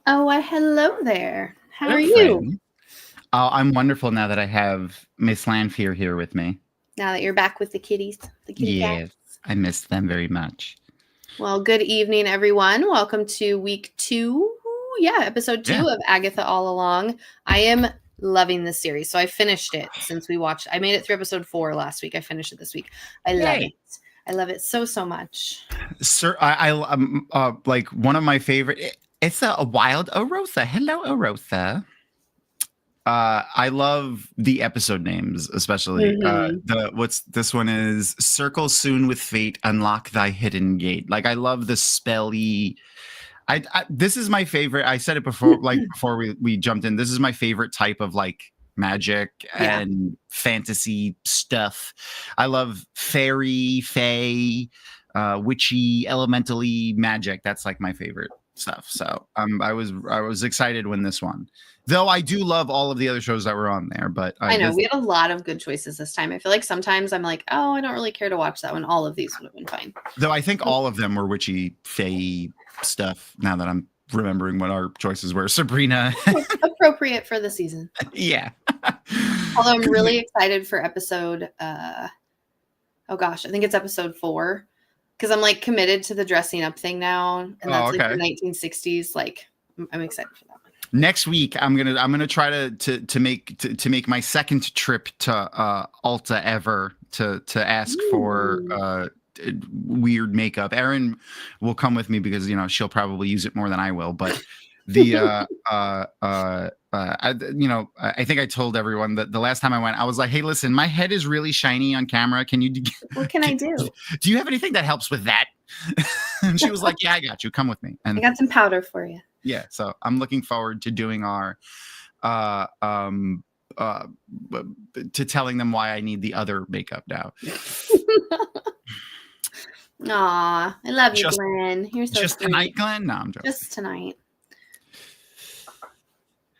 Oh, why, hello there. How Hello, are you? friend. I'm wonderful now that I have Miss Lanfear here with me. Now that you're back with the kitties, the kitty cat. Yes, I miss them very much. Well, good evening, everyone. Welcome to week 2. Yeah, episode 2 of Agatha All Along. I am loving this series. So I finished it since we watched. I made it through episode 4 last week. I finished it this week. I love it. I love it so much. Sir, I like one of my favorite. It's a wild Orosa. Hello, Orosa. I love the episode names, especially what's this one is Circle Soon with Fate, Unlock Thy Hidden Gate. Like I love the spelly. This is my favorite. I said it before, like before we jumped in. This is my favorite type of like magic and fantasy stuff. I love fairy, fae, witchy, elementally magic. That's like my favorite stuff. So I was excited when this one. Though I do love all of the other shows that were on there, but I know we had a lot of good choices this time. I feel like sometimes I'm like, oh, I don't really care to watch that one. All of these would have been fine. Though I think all of them were witchy, fae stuff. Now that I'm remembering what our choices were, Sabrina, appropriate for the season. Yeah. Although I'm really excited for episode. Oh gosh, I think it's episode 4 because I'm like committed to the dressing up thing now, and that's like the 1960s. Like I'm excited for that one. Next week, I'm gonna try to make my second trip to Ulta ever to ask for weird makeup. Erin will come with me because she'll probably use it more than I will. But the I think I told everyone that the last time I went, I was like, hey, listen, my head is really shiny on camera. Can you? What can I do? Do you have anything that helps with that? And she was like, yeah, I got you. Come with me. And I got some powder for you. Yeah, so I'm looking forward to doing our to telling them why I need the other makeup now. Aw, I love you, Glenn. You're so just sweet. Tonight, Glenn? No, I'm joking. Just tonight.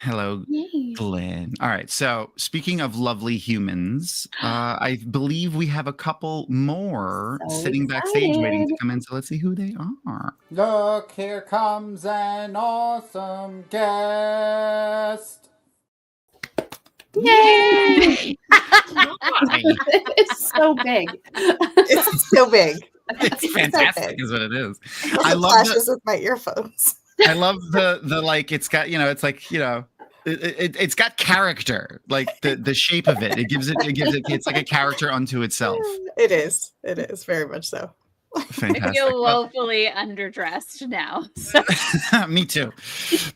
Hello, Yay. Glenn. All right, so speaking of lovely humans, I believe we have a couple more sitting backstage waiting to come in, so let's see who they are. Look, here comes an awesome guest. Yay! It's so big. It's so big. It's fantastic, is what it is. I love flashes with my earphones. I love the like it's got it's like it's got character, like the shape of it. It gives it it's like a character unto itself. It is very much so. Fantastic. I feel woefully underdressed now. So. Me too,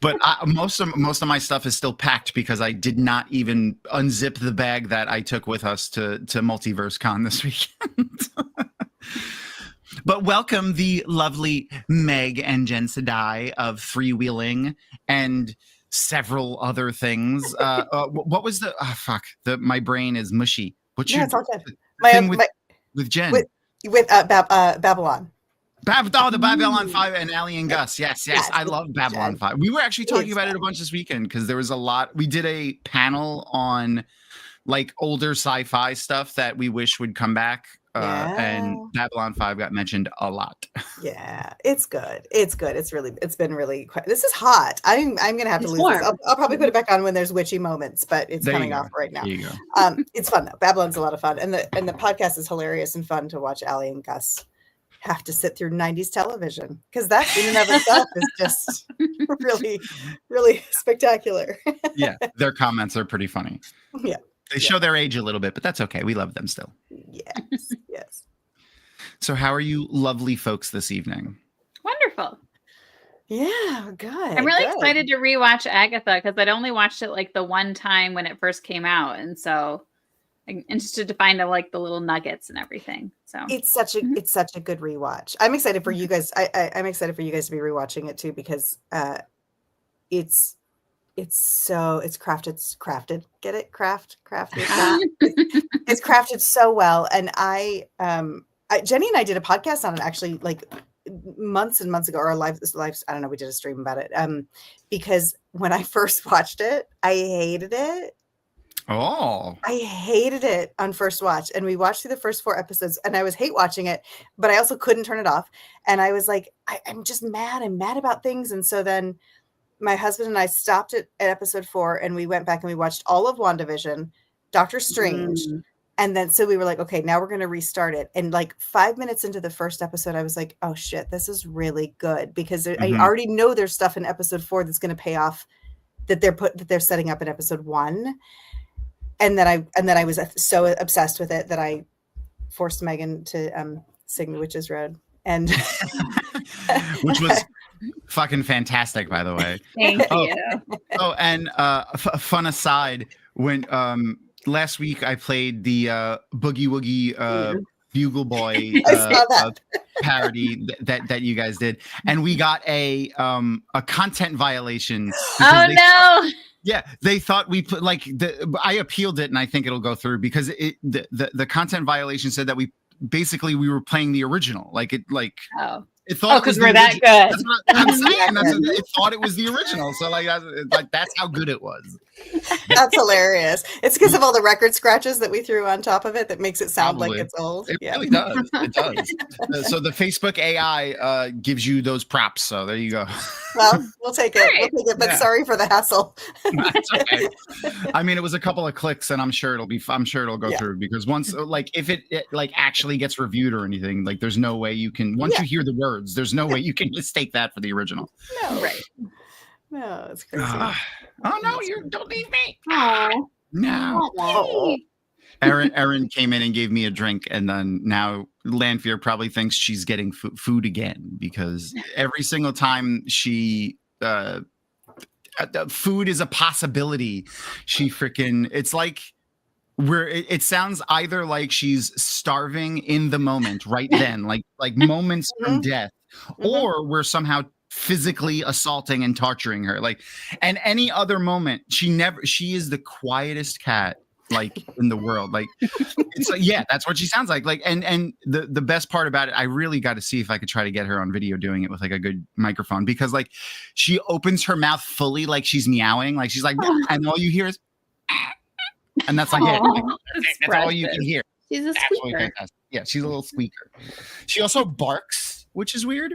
but most of my stuff is still packed because I did not even unzip the bag that I took with us to Multiverse Con this weekend. But welcome the lovely Meg and Jenn Sedai of Freewheeling and several other things. What was the my brain is mushy. What's your thing with Jenn? With Babylon. The Babylon 5 and Allie and Gus. Yes. I love Babylon 5. We were actually talking about it a bunch this weekend because there was a lot. We did a panel on like older sci-fi stuff that we wish would come back. And Babylon 5 got mentioned a lot. Yeah, it's good. It's been really quite, this is hot. I'm gonna have to lose this. I'll probably put it back on when there's witchy moments, but it's coming off right now. It's fun though. Babylon's a lot of fun, and the podcast is hilarious and fun to watch. Allie and Gus have to sit through 90s television because that in and of itself is just really, really spectacular. Yeah, their comments are pretty funny. Yeah. They show their age a little bit, but that's okay. We love them still. Yes. So how are you lovely folks this evening? Wonderful. Yeah, good. I'm really excited to rewatch Agatha because I'd only watched it like the one time when it first came out. And so I'm interested to find out like the little nuggets and everything. So it's such a good rewatch. I'm excited for you guys. I'm excited for you guys to be rewatching it too, because it's crafted. Get it? Crafted. It's crafted so well. And Jenny and I did a podcast on it actually like months and months ago, or lives. I don't know. We did a stream about it. Because when I first watched it, I hated it. Oh, I hated it on first watch. And we watched through the first 4 episodes and I was hate watching it, but I also couldn't turn it off. And I was like, I'm just mad. I'm mad about things. And so then my husband and I stopped at episode 4 and we went back and we watched all of WandaVision, Doctor Strange. And then so we were like, okay, now we're going to restart it. And like 5 minutes into the first episode, I was like, oh shit, this is really good because I already know there's stuff in episode 4 that's going to pay off that they're setting up in episode 1. And then I was so obsessed with it that I forced Megan to sing The Witch's Road, and which was fucking fantastic, by the way. Thank you. Oh, and fun aside, when last week I played the Boogie Woogie Bugle Boy parody that you guys did, and we got a content violation. Oh no! Yeah, they thought we put I appealed it, and I think it'll go through because the content violation said that we were playing the original, It thought because we're that good. That's what I'm saying. It thought it was the original. So that's how good it was. That's hilarious. It's because of all the record scratches that we threw on top of it that makes it sound like it's old. It really does. It does. So the Facebook AI gives you those props. So there you go. Well, we'll take it. Right. We'll take it. But sorry for the hassle. That's okay. I mean, it was a couple of clicks, and I'm sure it'll go through because once, if it actually gets reviewed or anything, there's no way you can. Once you hear the words, there's no way you can mistake that for the original. No, right. No, it's crazy. Oh no, you don't leave me. Aww. No. Oh. Erin came in and gave me a drink, and then now Lanfear probably thinks she's getting food again because every single time she food is a possibility, she it's like it sounds either like she's starving in the moment right then, like moments from death, or we're somehow physically assaulting and torturing her. And any other moment, she is the quietest cat in the world. It's that's what she sounds like. And the best part about it, I really got to see if I could try to get her on video doing it with a good microphone, because she opens her mouth fully, she's meowing, she's and all you hear is and that's it. That's all you can hear. She's a squeaker. Yeah, she's a little squeaker. She also barks, which is weird,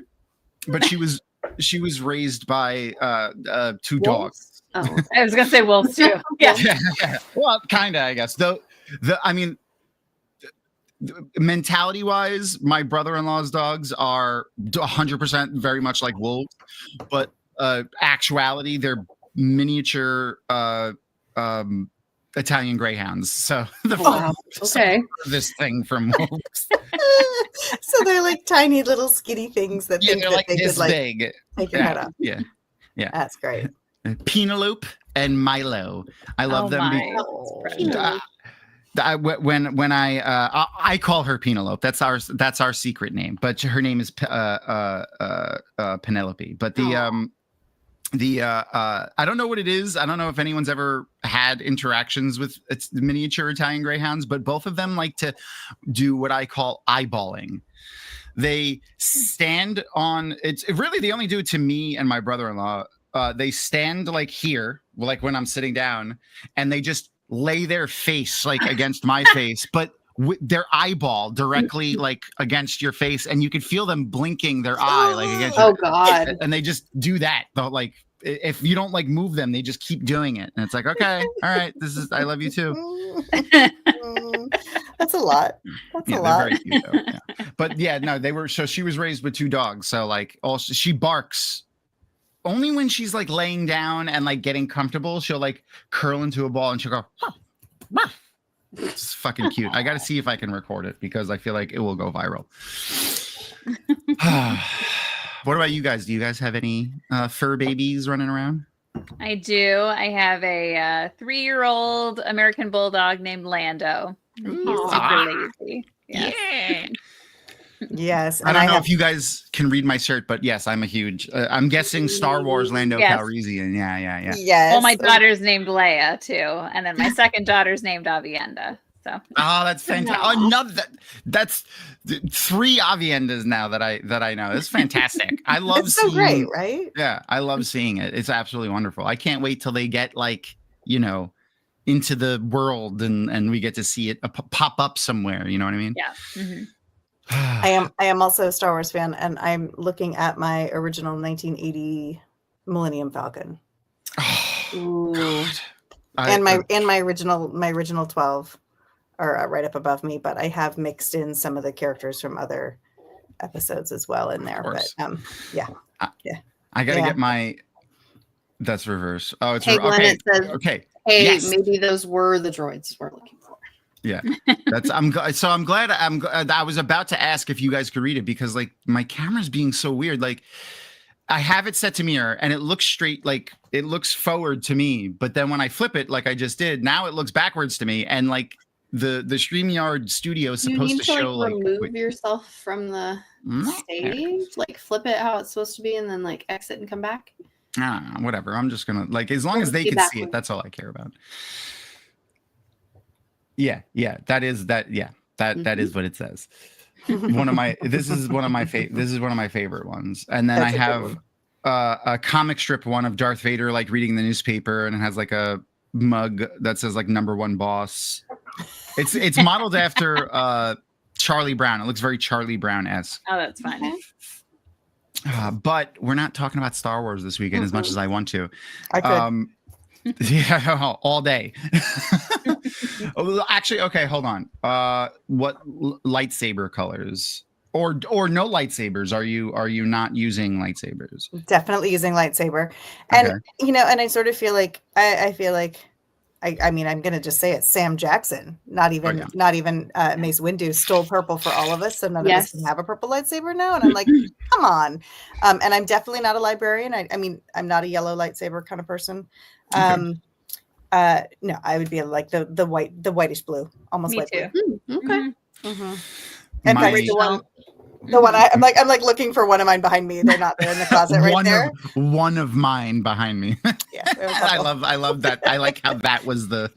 but she was raised by two dogs. Oh, I was gonna say wolves too. Yeah. Well, kind of, I guess. Mentality wise, my brother-in-law's dogs are 100% very much like wolves, but actuality, they're miniature Italian greyhounds. So this thing from wolves. So they're tiny little skinny things that think that they this could big. Take your head off. Yeah. That's great. Penelope and Milo. I love them. When I call her Penelope. That's our secret name, but her name is Penelope. But I don't know what it is. I don't know if anyone's ever had interactions with miniature Italian greyhounds, but both of them like to do what I call eyeballing. They stand on really they only do it to me and my brother-in-law. They stand here, when I'm sitting down, and they just lay their face against my face, but their eyeball directly against your face, and you could feel them blinking their eye against your God. And they just do that. If you don't move them, they just keep doing it. And it's okay, all right, I love you too. That's a lot. That's a lot. Very cute, though. Yeah. But she was raised with two dogs. So she barks only when she's laying down and getting comfortable. She'll curl into a ball and she'll go, "Ruff." It's fucking cute. I got to see if I can record it because I feel like it will go viral. What about you guys? Do you guys have any fur babies running around? I do. I have a 3-year-old American Bulldog named Lando. He's super lazy. Yes. Yeah. Yes. I don't know if you guys can read my shirt, but yes, I'm a huge. I'm guessing Star Wars Lando Calrissian. Yeah. Yes. Well, my daughter's named Leia too, and then my second daughter's named Avienda. So. Oh, that's fantastic! That's 3 Aviendas now that I know. It's fantastic. I love seeing. So great, right? Yeah, I love seeing it. It's absolutely wonderful. I can't wait till they get into the world and we get to see it pop up somewhere. You know what I mean? Yeah. Mm-hmm. I am also a Star Wars fan, and I'm looking at my original 1980 Millennium Falcon. Ooh. And my original 12 are right up above me, but I have mixed in some of the characters from other episodes as well in there. But yeah. I gotta get my. That's reverse. Oh, it's Hey, Glenn, okay. it says, Okay. Hey, yes. maybe those were the droids we're looking for. Yeah, I'm glad. I was about to ask if you guys could read it because like my camera's being so weird. Like I have it set to mirror and it looks straight, like it looks forward to me. But then when I flip it, like I just did, now it looks backwards to me. And like the StreamYard studio is supposed to show like remove yourself from the stage, like flip it how it's supposed to be, and then like exit and come back. Whatever. I'm just gonna like as long as they can see it. That's all I care about. Yeah, that is what it says. This is one of my favorite ones. And then I have a comic strip one of Darth Vader like reading the newspaper, and it has like a mug that says like #1 boss. It's modeled after Charlie Brown. It looks very Charlie Brown-esque. Oh, that's funny. But we're not talking about Star Wars this weekend as much as I want to. I could. Yeah, all day. Actually, okay, hold on. What lightsaber colors or no lightsabers are you not using lightsabers? Definitely using lightsaber. And and I sort of feel like I feel like I mean, I'm gonna just say it. Sam Jackson, not even Mace Windu, stole purple for all of us, so none of us can have a purple lightsaber now. And I'm like, come on. And I'm definitely not a librarian. I mean, I'm not a yellow lightsaber kind of person. No, I would be like the whitish blue, almost Me white too. blue. Okay. And the one I'm like looking for one of mine behind me. They're not there in the closet right there. One of mine behind me. Yeah, I love that. I like how that was the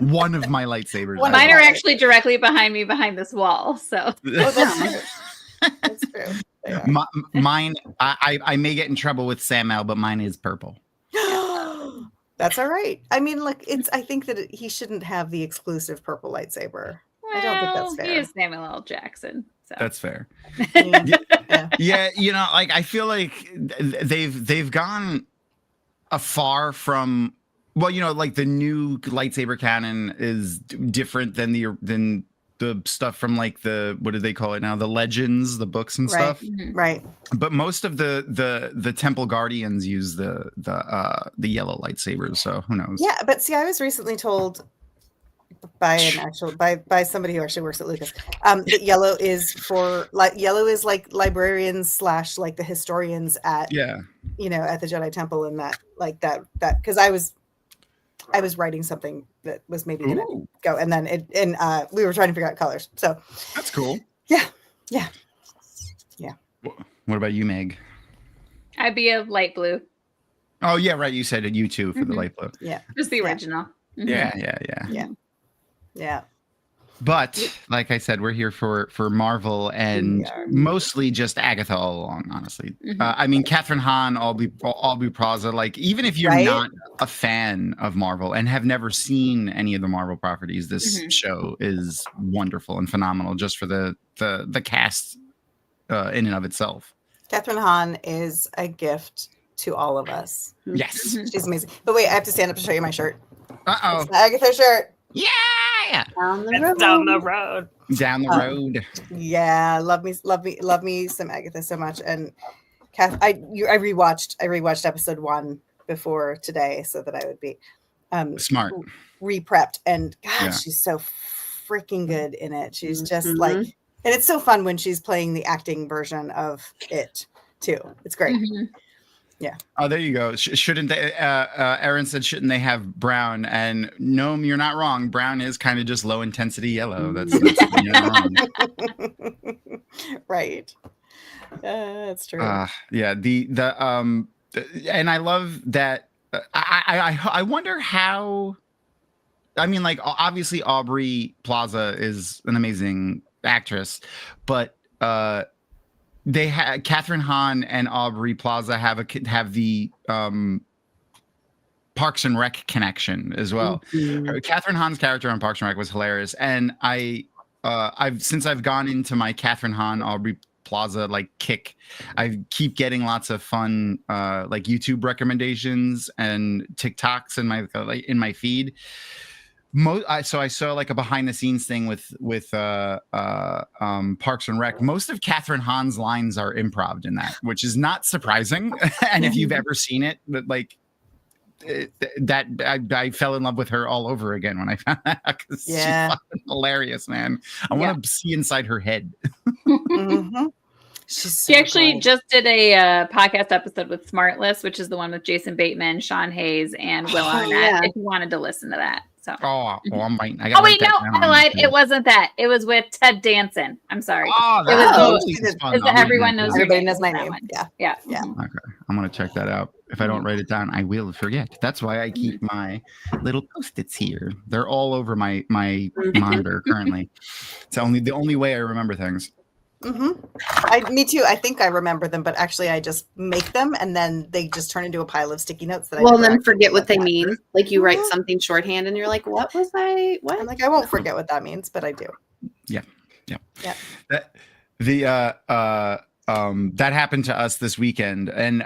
one of my lightsabers. Mine are actually directly behind me behind this wall. So that's true. Mine, I may get in trouble with Sam L, but mine is purple. That's all right. I mean, look, I think that he shouldn't have the exclusive purple lightsaber. I don't think that's fair. He is Samuel L. Jackson. So. That's fair. Yeah, like I feel like they've gone afar from. Well, like the new lightsaber canon is different than the stuff from like what do they call it now? The legends, the books and stuff. Right. But most of the Temple Guardians use the yellow lightsabers. So who knows? Yeah, but see, I was recently told by somebody who actually works at Lucas that yellow is like librarians / like the historians at at the Jedi Temple, and that because I was writing something that was maybe gonna go, and then we were trying to figure out colors. So that's cool. Yeah. What about you, Meg? I'd be a light blue. Oh yeah, right. You said it. You too for the light blue. Yeah, just the original. Yeah. But like I said, we're here for Marvel and mostly just Agatha all along, honestly. I mean, Catherine Hahn, Aubrey Plaza, like even if you're not a fan of Marvel and have never seen any of the Marvel properties, this show is wonderful and phenomenal just for the cast in and of itself. Catherine Hahn is a gift to all of us. Yes. She's amazing. But wait, I have to stand up to show you my shirt. Uh-oh. It's the Agatha shirt. Yeah. Down the road. Down the road. Yeah, love me some Agatha so much. And I rewatched episode 1 before today so that I would be smart, re-prepped. And gosh, she's so freaking good in it. She's just like, and it's so fun when she's playing the acting version of it too. It's great. Yeah. Oh, there you go. Shouldn't they? Aaron said, "Shouldn't they have brown?" And no, you're not wrong. Brown is kind of just low intensity yellow. That's you're not wrong. Right. That's true. Yeah. And I love that. I wonder how. I mean, like obviously Aubrey Plaza is an amazing actress, but they had Catherine Hahn and Aubrey Plaza have the Parks and Rec connection as well. Catherine Hahn's character on Parks and Rec was hilarious, and I've since I've gone into my Catherine Hahn Aubrey plaza like kick. I keep getting lots of fun like YouTube recommendations and TikToks in my feed. So I saw like a behind the scenes thing with Parks and Rec. Most of Catherine Hahn's lines are improv in that, which is not surprising. And if you've ever seen it, but like I fell in love with her all over again when I found out, because she's fucking hilarious, man. I want to see inside her head. Mm-hmm. She actually just did a podcast episode with Smartless, which is the one with Jason Bateman, Sean Hayes, and Will Arnett. If you wanted to listen to that. So. I lied. It wasn't that. It was with Ted Danson. I'm sorry. Everyone knows. Everybody knows my name. Yeah. Okay, I'm gonna check that out. If I don't write it down, I will forget. That's why I keep my little Post-its here. They're all over my monitor currently. It's the only way I remember things. Mm-hmm. Me too. I think I remember them, but actually I just make them and then they just turn into a pile of sticky notes that and then forget what they mean. Like you write something shorthand and you're like, what? I'm like, I won't forget what that means, but I do. Yeah. That happened to us this weekend, and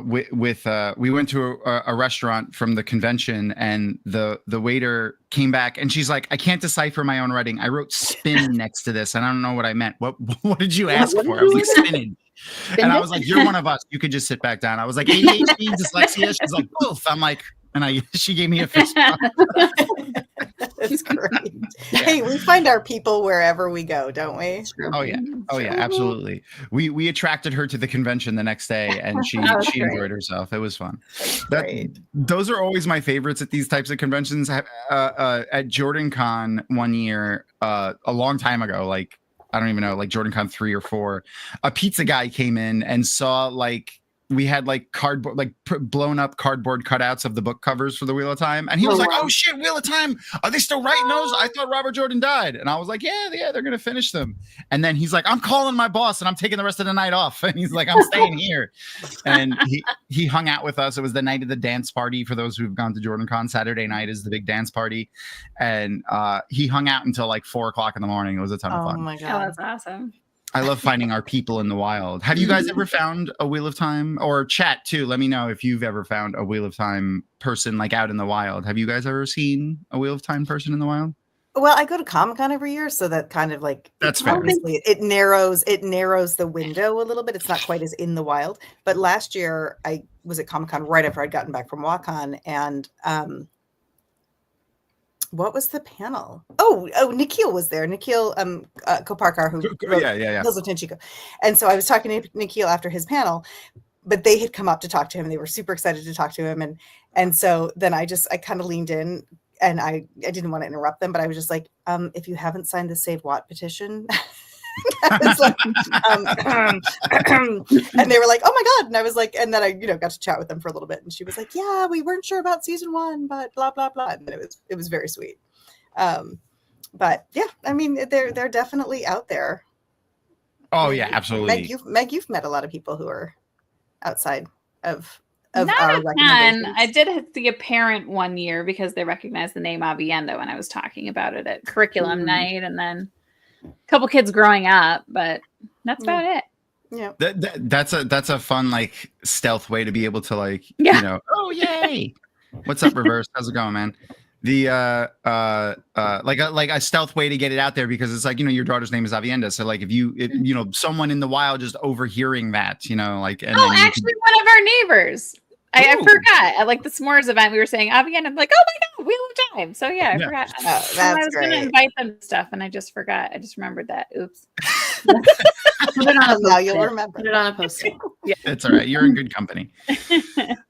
we went to a restaurant from the convention, and the waiter came back and she's like, I can't decipher my own writing. I wrote spin next to this and I don't know what I meant. What did you ask for? I was like, spinning. And I was like, you're one of us. You could just sit back down. I was like, ADHD, dyslexia. She's like, both. I'm like, she gave me a fist bump. That's great. Yeah. Hey, we find our people wherever we go, don't we? Oh yeah, absolutely. We attracted her to the convention the next day, and she enjoyed herself. It was fun. Those are always my favorites at these types of conventions. At JordanCon one year, a long time ago, like I don't even know, like JordanCon 3 or 4, a pizza guy came in and saw like. We had like cardboard, like blown up cardboard cutouts of the book covers for the Wheel of Time. And he was like, oh shit, Wheel of Time. Are they still writing those? I thought Robert Jordan died. And I was like, yeah, they're going to finish them. And then he's like, I'm calling my boss and I'm taking the rest of the night off. And he's like, I'm staying here. And he hung out with us. It was the night of the dance party. For those who've gone to JordanCon, Saturday night is the big dance party. And he hung out until like 4:00 in the morning. It was a ton of fun. Oh my God. Oh, that's awesome. I love finding our people in the wild. Have you guys ever found a Wheel of Time, or chat too? Let me know if you've ever found a Wheel of Time person like out in the wild. Have you guys ever seen a Wheel of Time person in the wild? Well, I go to Comic-Con every year, so that kind of like that's fair. Obviously, it narrows the window a little bit. It's not quite as in the wild. But last year, I was at Comic-Con right after I'd gotten back from WaCon, and what was the panel? Oh, Nikhil was there. Nikhil Koparkar, who wrote Hills of Tenchiko. And so I was talking to Nikhil after his panel, but they had come up to talk to him. They were super excited to talk to him. And so then I kind of leaned in, and I didn't want to interrupt them, but I was just like, if you haven't signed the Save Watt petition, I was like, and they were like, oh my God. And I was like, and then I, got to chat with them for a little bit. And she was like, yeah, we weren't sure about season 1, but blah, blah, blah. And it was very sweet. But yeah, I mean, they're definitely out there. Oh yeah, absolutely. Meg, you've met a lot of people who are outside of not our recommendations. I did see a parent one year because they recognized the name Avienda when I was talking about it at curriculum night, and then a couple kids growing up, but that's about it. Yeah, that's a fun like stealth way to be able to like oh yay, what's up Reverse, how's it going, man? The like a stealth way to get it out there, because it's like your daughter's name is Avienda, so like if someone in the wild just overhearing that like and actually one of our neighbors. I forgot at like the s'mores event we were saying Avienda. I'm like, oh my God, Wheel of Time. So yeah, I forgot. Oh, that's I was going to invite them to stuff, and I just forgot. I just remembered that. Oops. Put it on a now you'll remember. Put it on a post-it. Yeah, it's all right. You're in good company.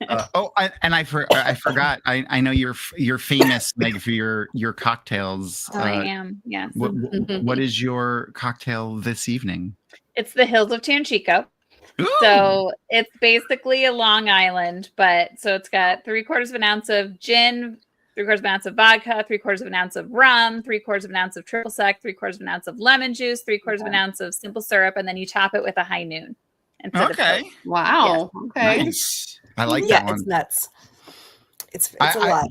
I forgot. I know you're famous, Meg, for your cocktails. I am. Yes. What is your cocktail this evening? It's the Hills of Tanchico. Ooh. So it's basically a Long Island, but so it's got 3/4 of an ounce of gin, 3/4 of an ounce of vodka, 3/4 of an ounce of rum, 3/4 of an ounce of triple sec, 3/4 of an ounce of lemon juice, 3/4 of an ounce of simple syrup, and then you top it with a High Noon. Okay. Wow. Yeah. Okay. Nice. I like that one. It's nuts. It's a lot.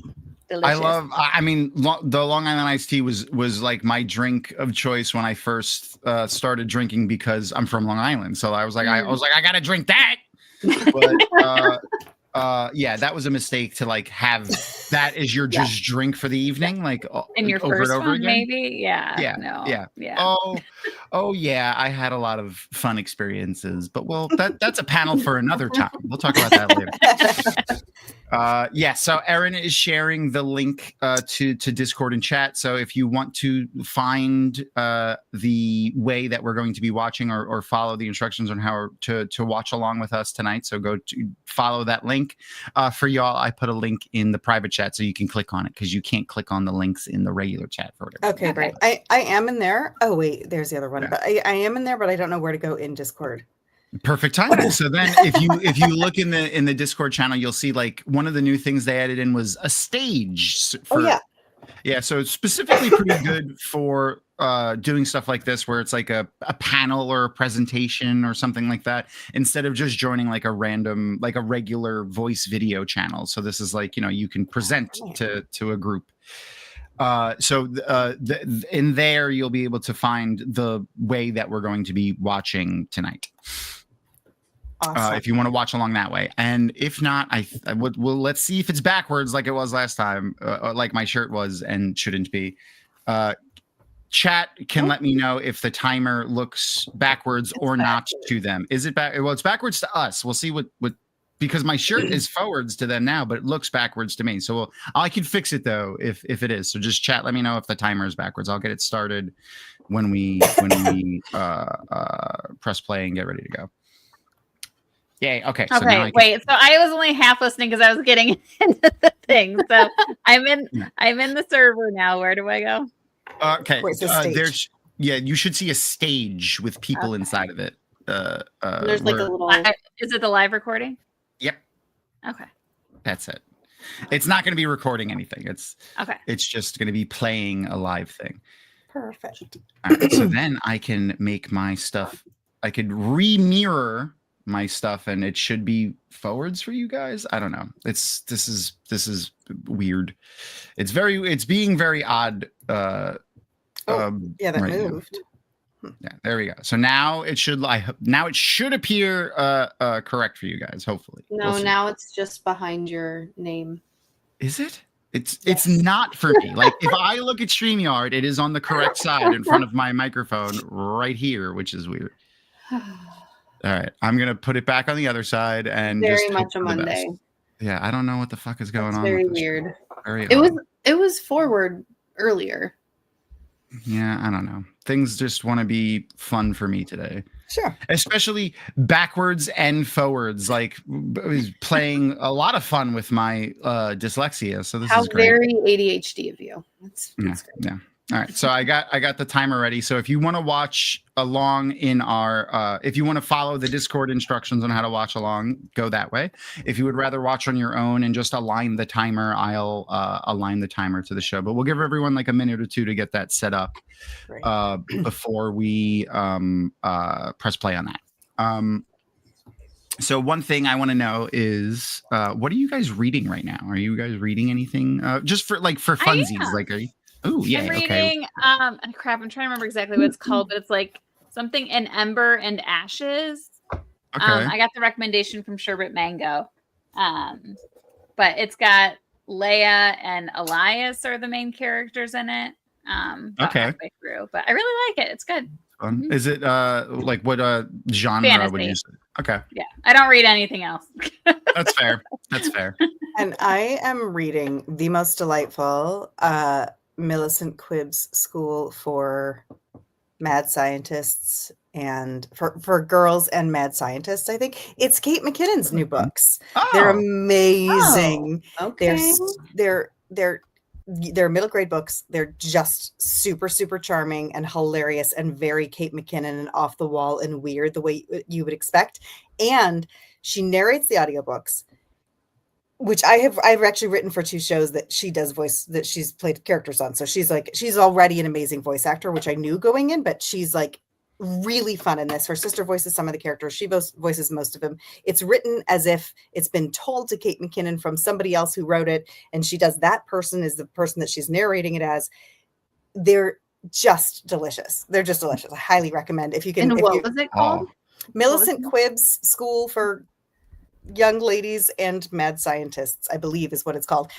Delicious. I mean, the Long Island iced tea was like my drink of choice when I first started drinking because I'm from Long Island. So I was like, I gotta drink that. But yeah, that was a mistake to like have that as your just drink for the evening, like in your over first and over one, again. maybe. Yeah. Oh yeah, I had a lot of fun experiences, but that's a panel for another time. We'll talk about that later. Yeah, so Erin is sharing the link to Discord and chat. So if you want to find the way that we're going to be watching or follow the instructions on how to watch along with us tonight, so go to follow that link. For y'all, I put a link in the private chat so you can click on it because you can't click on the links in the regular chat for whatever. Okay, great. I am in there. Oh wait, there's the other one. Yeah. But I am in there, but I don't know where to go in Discord. Perfect timing. So then if you look in the Discord channel, you'll see like one of the new things they added in was a stage for, yeah, so it's specifically pretty good for doing stuff like this where it's like a panel or a presentation or something like that instead of just joining like a random, like a regular voice video channel. So this is like, you can present to a group. So in there, you'll be able to find the way that we're going to be watching tonight. Awesome. If you want to watch along that way. And if not, let's see if it's backwards like it was last time, like my shirt was and shouldn't be. Chat can let me know if the timer looks backwards or not to them. Is it back? Well, it's backwards to us. We'll see what because my shirt is forwards to them now, but it looks backwards to me. So I can fix it though if it is. So just chat. Let me know if the timer is backwards. I'll get it started when we press play and get ready to go. Yay. Okay. So okay. Wait. So I was only half listening because I was getting into the thing. So I'm in the server now. Where do I go? Okay. There's you should see a stage with people inside of it. There's like a little. Is it the live recording? Yep. Okay. That's it. It's not going to be recording anything. It's just going to be playing a live thing. Perfect. All right, so then I can make my stuff. I could re-mirror my stuff, and it should be forwards for you guys. I don't know. This is weird. It's being very odd. That right moved. Now. Yeah, there we go. So now it should appear correct for you guys. Hopefully. No, now it's just behind your name. Is it? It's not for me. Like if I look at StreamYard, it is on the correct side in front of my microphone right here, which is weird. All right, I'm gonna put it back on the other side and very much a Monday. Yeah, I don't know what the fuck is going on. Very weird. It was forward earlier. Yeah, I don't know. Things just want to be fun for me today. Sure. Especially backwards and forwards, like playing a lot of fun with my dyslexia. So this is great. Very ADHD of you. That's great. Yeah. All right. So I got the timer ready. So if you want to watch along in our, if you want to follow the Discord instructions on how to watch along, go that way. If you would rather watch on your own and just align the timer, I'll align the timer to the show. But we'll give everyone like a minute or two to get that set up before we press play on that. So one thing I want to know is, what are you guys reading right now? Are you guys reading anything? Just for funsies? Like, are you? Oh yeah. I'm reading. Crap. I'm trying to remember exactly what it's called, but it's like something in Ember and Ashes. Okay. I got the recommendation from Sherbet Mango, but it's got Leia and Elias are the main characters in it. Okay. Through, but I really like it. It's good. Mm-hmm. Is it like what genre Fantasy. would you say? Okay. Yeah, I don't read anything else. That's fair. That's fair. And I am reading the most delightful Millicent Quibb's School for Mad Scientists and for girls and mad scientists. I think it's Kate McKinnon's new books. They're amazing. Okay. They're middle grade books. They're just super, super charming and hilarious and very Kate McKinnon and off the wall and weird the way you would expect. And she narrates the audiobooks, which I've actually written for 2 shows that she does voice, that she's played characters on. So she's already an amazing voice actor, which I knew going in, but she's like really fun in this. Her sister voices some of the characters. She voices most of them. It's written as if it's been told to Kate McKinnon from somebody else who wrote it, and she does that person is the person that she's narrating it as. They're just delicious. They're just delicious. I highly recommend if you can. And what was it called? Millicent Quibb's School for Young Ladies and Mad Scientists, I believe is what it's called.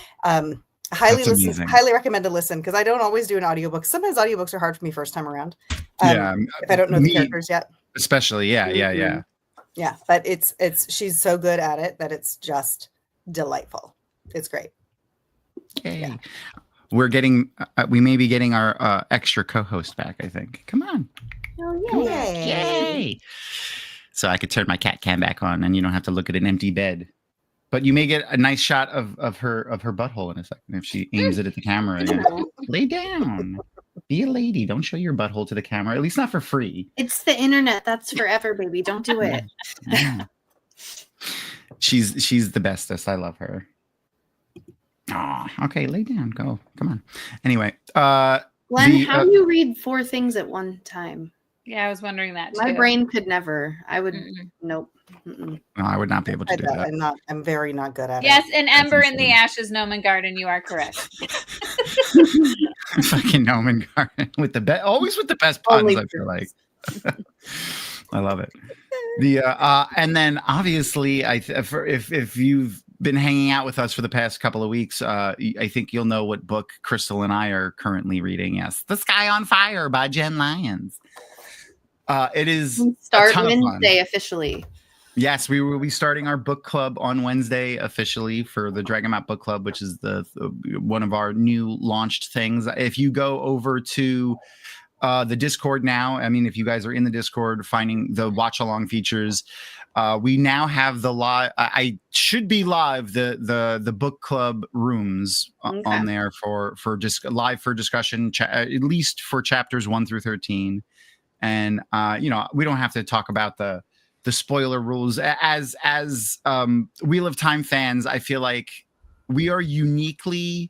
Highly recommend to listen, because I don't always do an audiobook. Sometimes audiobooks are hard for me first time around. If I don't know the characters yet. Especially, yeah. But she's so good at it that it's just delightful. It's great. Yay. Yeah. We may be getting our extra co-host back, I think. Come on. Oh, yay. So I could turn my cat cam back on and you don't have to look at an empty bed. But you may get a nice shot of her butthole in a second if she aims it at the camera. Lay down. Be a lady. Don't show your butthole to the camera. At least not for free. It's the internet. That's forever, baby. Don't do it. She's the bestest. I love her. Oh, okay, lay down. Go. Come on. Anyway, Glenn, how do you read 4 things at one time? Yeah, I was wondering that too. My brain could never. I would. Nope. No, I would not be able to do that. I'm very not good at it. Yes, an ember in the ashes, Nomen Garden. You are correct. Fucking Nomen Garden with the best, always with the best puns. Only I feel like. I love it. And then obviously, if you've been hanging out with us for the past couple of weeks, I think you'll know what book Crystal and I are currently reading. Yes, The Sky on Fire by Jenn Lyons. It is start Wednesday officially. Yes, we will be starting our book club on Wednesday officially for the Dragonmount book club, which is the one of our new launched things. If you go over to the Discord now, I mean, if you guys are in the Discord finding the watch along features, we now have the live. I should be live the book club rooms on there for just live for discussion, at least for chapters 1 through 13. And we don't have to talk about the spoiler rules. As Wheel of Time fans, I feel like we are uniquely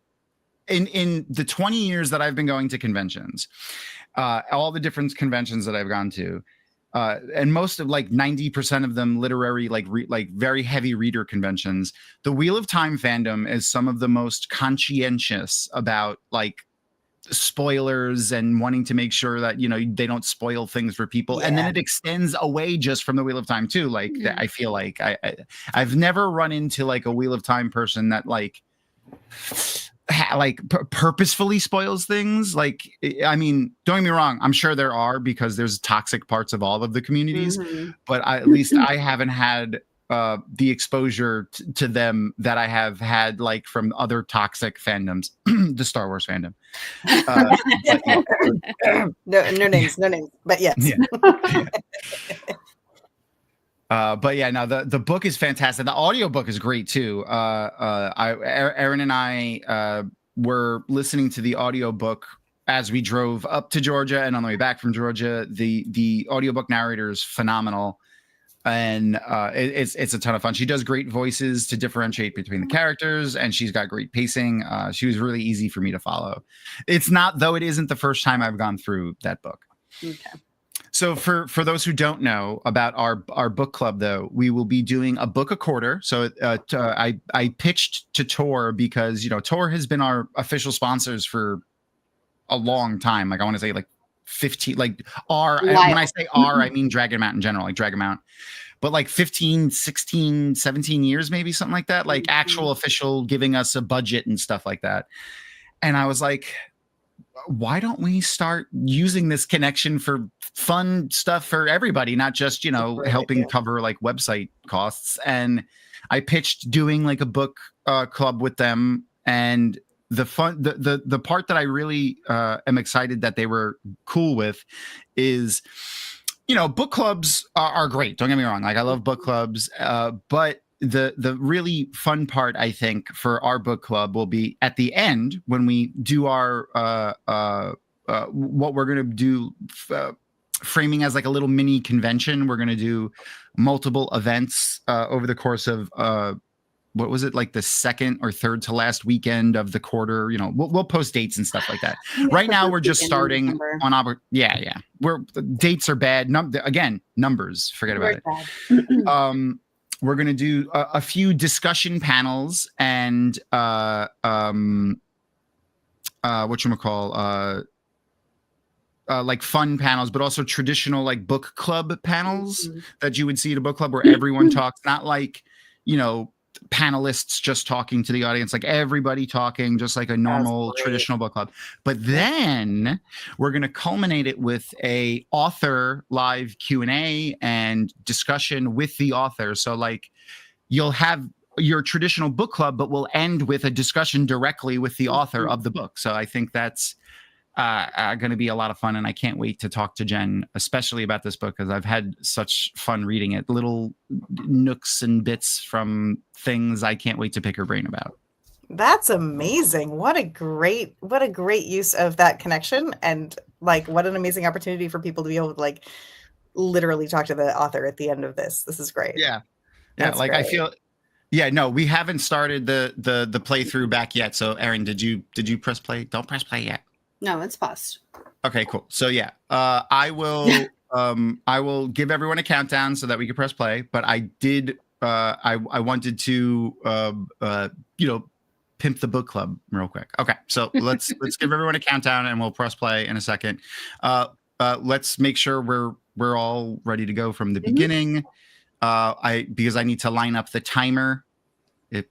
in the 20 years that I've been going to conventions, all the different conventions that I've gone to, and most of 90% of them literary, very heavy reader conventions. The Wheel of Time fandom is some of the most conscientious about spoilers and wanting to make sure that they don't spoil things for people. And then it extends away just from the Wheel of Time too. I feel like I've never run into a Wheel of Time person that purposefully spoils things. I mean, don't get me wrong, I'm sure there are, because there's toxic parts of all of the communities, but at least I haven't had the exposure to them that I have had from other toxic fandoms. The Star Wars fandom. No names, but yes. But yeah, no, the book is fantastic. The audiobook is great too. Aaron and I were listening to the audiobook as we drove up to Georgia and on the way back from Georgia. The audiobook narrator is phenomenal. And it's a ton of fun. She does great voices to differentiate between the characters, and she's got great pacing. She was really easy for me to follow. It isn't the first time I've gone through that book. Okay. So for those who don't know about our book club, though, we will be doing a book a quarter. So I pitched to Tor because Tor has been our official sponsors for a long time. I want to say 15, R. When I say R, I mean Dragonmount in general, Dragonmount. But 15, 16, 17 years, maybe something like that, actual official giving us a budget and stuff like that. And I was like, why don't we start using this connection for fun stuff for everybody, not just, helping cover website costs. And I pitched doing a book club with them. And the part that I really am excited that they were cool with is, book clubs are great. Don't get me wrong. I love book clubs, but the really fun part, I think, for our book club will be at the end when we do our what we're going to do, framing as a little mini convention. We're going to do multiple events over the course of what was it, like the second or third to last weekend of the quarter. We'll post dates and stuff like that. Right now we're just starting on we're dates are bad. Numbers, forget about it. We're going to do a few discussion panels and like fun panels, but also traditional like book club panels that you would see at a book club where everyone talks, not like, panelists just talking to the audience, like everybody talking, just like a normal traditional book club. But then we're going to culminate it with a author live Q&A and discussion with the author. So like you'll have your traditional book club, but we'll end with a discussion directly with the author of the book. So I think that's going to be a lot of fun, and I can't wait to talk to Jenn, especially about this book, because I've had such fun reading it. Little nooks and bits from things I can't wait to pick her brain about. That's amazing. What a great use of that connection, and like what an amazing opportunity for people to be able to like literally talk to the author at the end of this. This is great. Yeah. That's like great. I feel. Yeah, no, we haven't started the playthrough back yet. So Erin, did you press play? Don't press play yet. No, it's paused. Okay, cool. So yeah, I will give everyone a countdown so that we can press play. But I did I wanted to pimp the book club real quick. Okay, so let's give everyone a countdown and we'll press play in a second. Let's make sure we're all ready to go from the beginning. Because I need to line up the timer,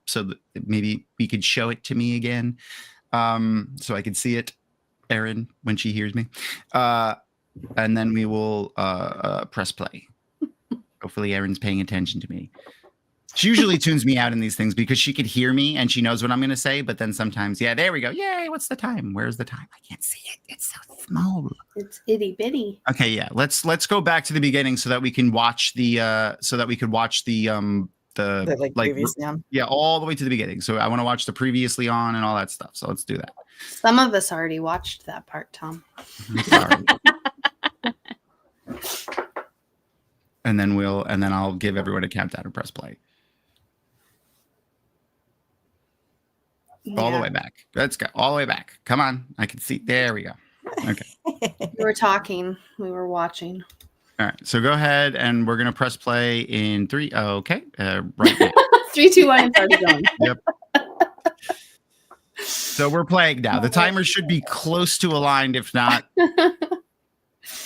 so that maybe we could show it to me again, so I can see it, Erin, when she hears me, and then we will press play. Hopefully, Erin's paying attention to me. She usually tunes me out in these things because she could hear me and she knows what I'm going to say. But then sometimes, yeah, there we go. Yay! What's the time? Where's the time? I can't see it. It's so small. It's itty bitty. Okay, yeah. Let's go back to the beginning so that we can watch the previous, all the way to the beginning. So I want to watch the previously on and all that stuff. So let's do that. Some of us already watched that part, Tom. I'm sorry. and then I'll give everyone a countdown and press play. All the way back. Let's go all the way back. Come on. I can see. There we go. Okay. We were talking. We were watching. All right. So go ahead and we're going to press play in 3. Okay. Right now. 3, 2, 1. It's already going. Yep. So we're playing now. The timer should be close to aligned. If not,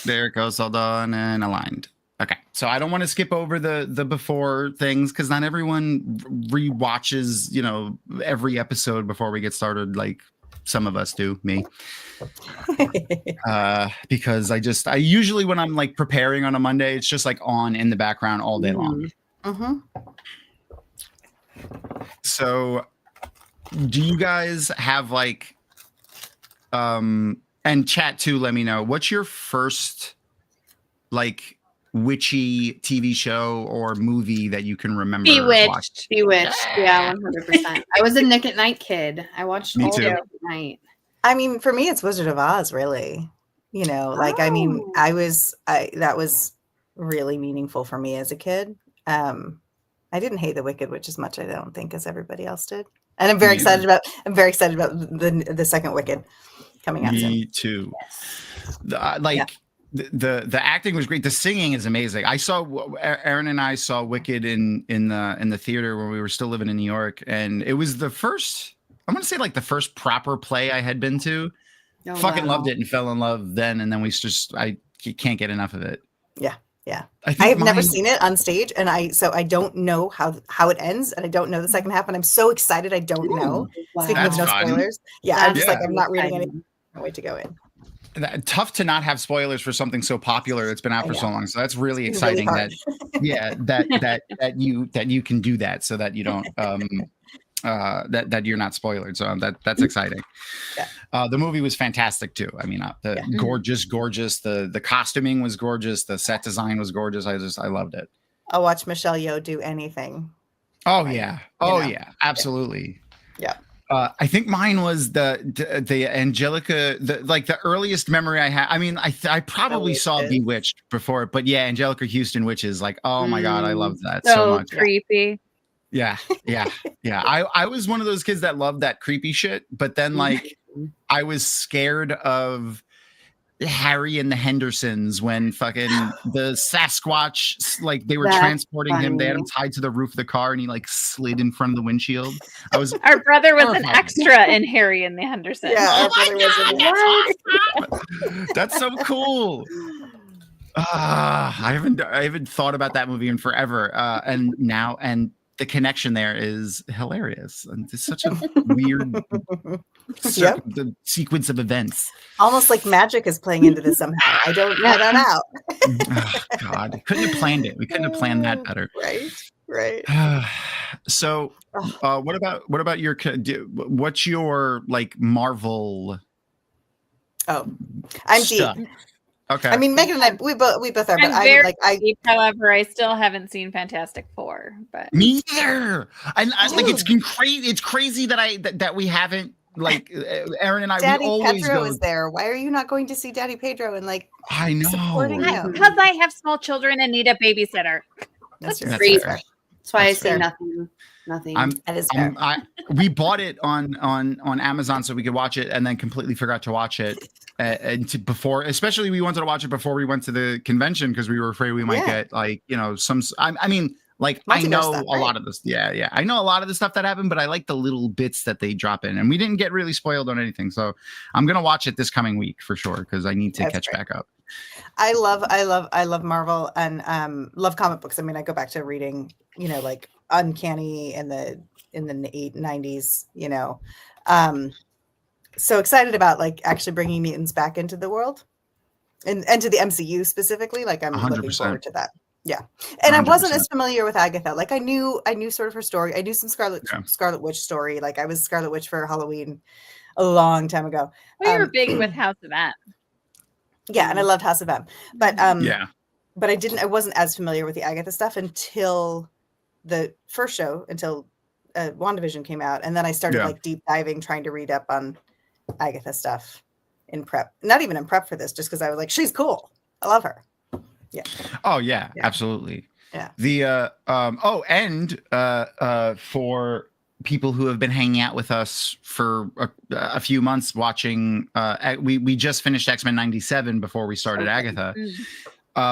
there it goes. Hold on, and aligned. Okay. So I don't want to skip over the before things because not everyone rewatches, every episode before we get started. Like some of us do, me. Because I usually when I'm like preparing on a Monday, it's just like on in the background all day long. Mm-hmm. So do you guys have like and chat too, let me know what's your first like witchy TV show or movie that you can remember? Bewitched. Yeah, 100%. I was a Nick at Night kid. I watched all Nick at Night. I mean, for me, it's Wizard of Oz, really. I mean, that was really meaningful for me as a kid. I didn't hate The Wicked Witch as much, I don't think, as everybody else did. And I'm very excited about the second Wicked coming out soon. Me too. The acting was great. The singing is amazing. Erin and I saw Wicked in the theater when we were still living in New York, and it was the first. I'm gonna say like the first proper play I had been to. Oh, Fucking loved it and fell in love then, and then I can't get enough of it. Yeah. I have never seen it on stage, and I don't know how it ends, and I don't know the second half, and I'm so excited. I don't know. Wow. Speaking of no spoilers, I'm just like I'm not reading any. Can't wait to go in. Tough to not have spoilers for something so popular that's been out for so long. So that's really exciting that you can do that so that you don't that you're not spoiled. So that's exciting. Yeah. The movie was fantastic too. I mean, gorgeous. The costuming was gorgeous. The set design was gorgeous. I loved it. I'll watch Michelle Yeoh do anything. Oh yeah. Yeah, absolutely. Yeah. I think mine was the Angelica, the earliest memory I had. I mean, I probably saw Bewitched before, but yeah, Angelica Houston Witches, like, oh my God, I loved that so much. Creepy. Yeah. I was one of those kids that loved that creepy shit, but then like I was scared of Harry and the Hendersons when fucking the Sasquatch, like they were transporting him. They had him tied to the roof of the car and he like slid in front of the windshield. Our brother was an extra in Harry and the Hendersons. Yeah, our brother was. That's so cool. I haven't thought about that movie in forever. And the connection there is hilarious. And it's such a weird the sequence of events. Almost like magic is playing into this somehow. I don't know. Oh, God, couldn't have planned it. We couldn't have planned that better. Right. So, what about your? What's your like Marvel? Oh, I'm stuff? deep. Okay. I mean, Megan and I, we both are. I'm very deep, however, I still haven't seen Fantastic Four. But me either. And like it's crazy that we haven't. Like Aaron and I, Daddy we always Pedro go. is there. Why are you not going to see Daddy Pedro and like? I know. Supporting him? Because I have small children and need a babysitter. That's great. fair. That's why That's I say fair. nothing. That is fair. We bought it on Amazon so we could watch it, and then completely forgot to watch it. Before, especially we wanted to watch it before we went to the convention because we were afraid we might get like some. I mean. Like I know stuff, a lot of this. Yeah. I know a lot of the stuff that happened, but I like the little bits that they drop in, and we didn't get really spoiled on anything. So I'm gonna watch it this coming week for sure because I need to catch back up. I love Marvel and love comic books. I mean, I go back to reading, like Uncanny in the 90s. So excited about like actually bringing mutants back into the world and to the MCU specifically. Like I'm 100%. Looking forward to that. Yeah. And 100%. I wasn't as familiar with Agatha. Like I knew sort of her story. I knew some Scarlet Witch story. Like I was Scarlet Witch for Halloween a long time ago. We were big with House of M. Yeah, and I loved House of M. But but I wasn't as familiar with the Agatha stuff until the first show, until WandaVision came out. And then I started like deep diving, trying to read up on Agatha stuff in prep. Not even in prep for this, just because I was like, she's cool. I love her. Yeah. Oh yeah, absolutely. Yeah. The for people who have been hanging out with us for a few months watching, we just finished X-Men 97 before we started Agatha.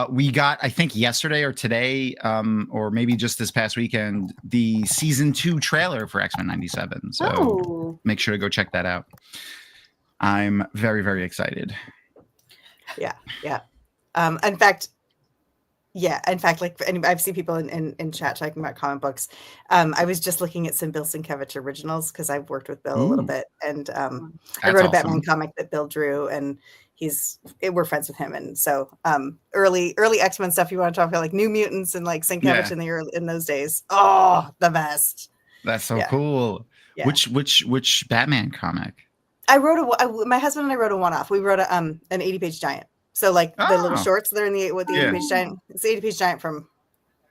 We got, I think yesterday or today, or maybe just this past weekend, the season 2 trailer for X-Men 97. So make sure to go check that out. I'm very, very excited. Yeah. In fact, like I've seen people in chat talking about comic books. I was just looking at some Bill Sienkiewicz originals because I've worked with Bill a little bit, and I wrote a Batman comic that Bill drew, and we're friends with him. And so early X-Men stuff, you want to talk about like New Mutants and like Sienkiewicz in those days. Oh, the best. That's so cool. Yeah. Which Batman comic? I wrote my husband and I wrote a one-off. We wrote an 80-page giant. So like the little shorts that are in the 80-page giant. It's the 80-page giant from,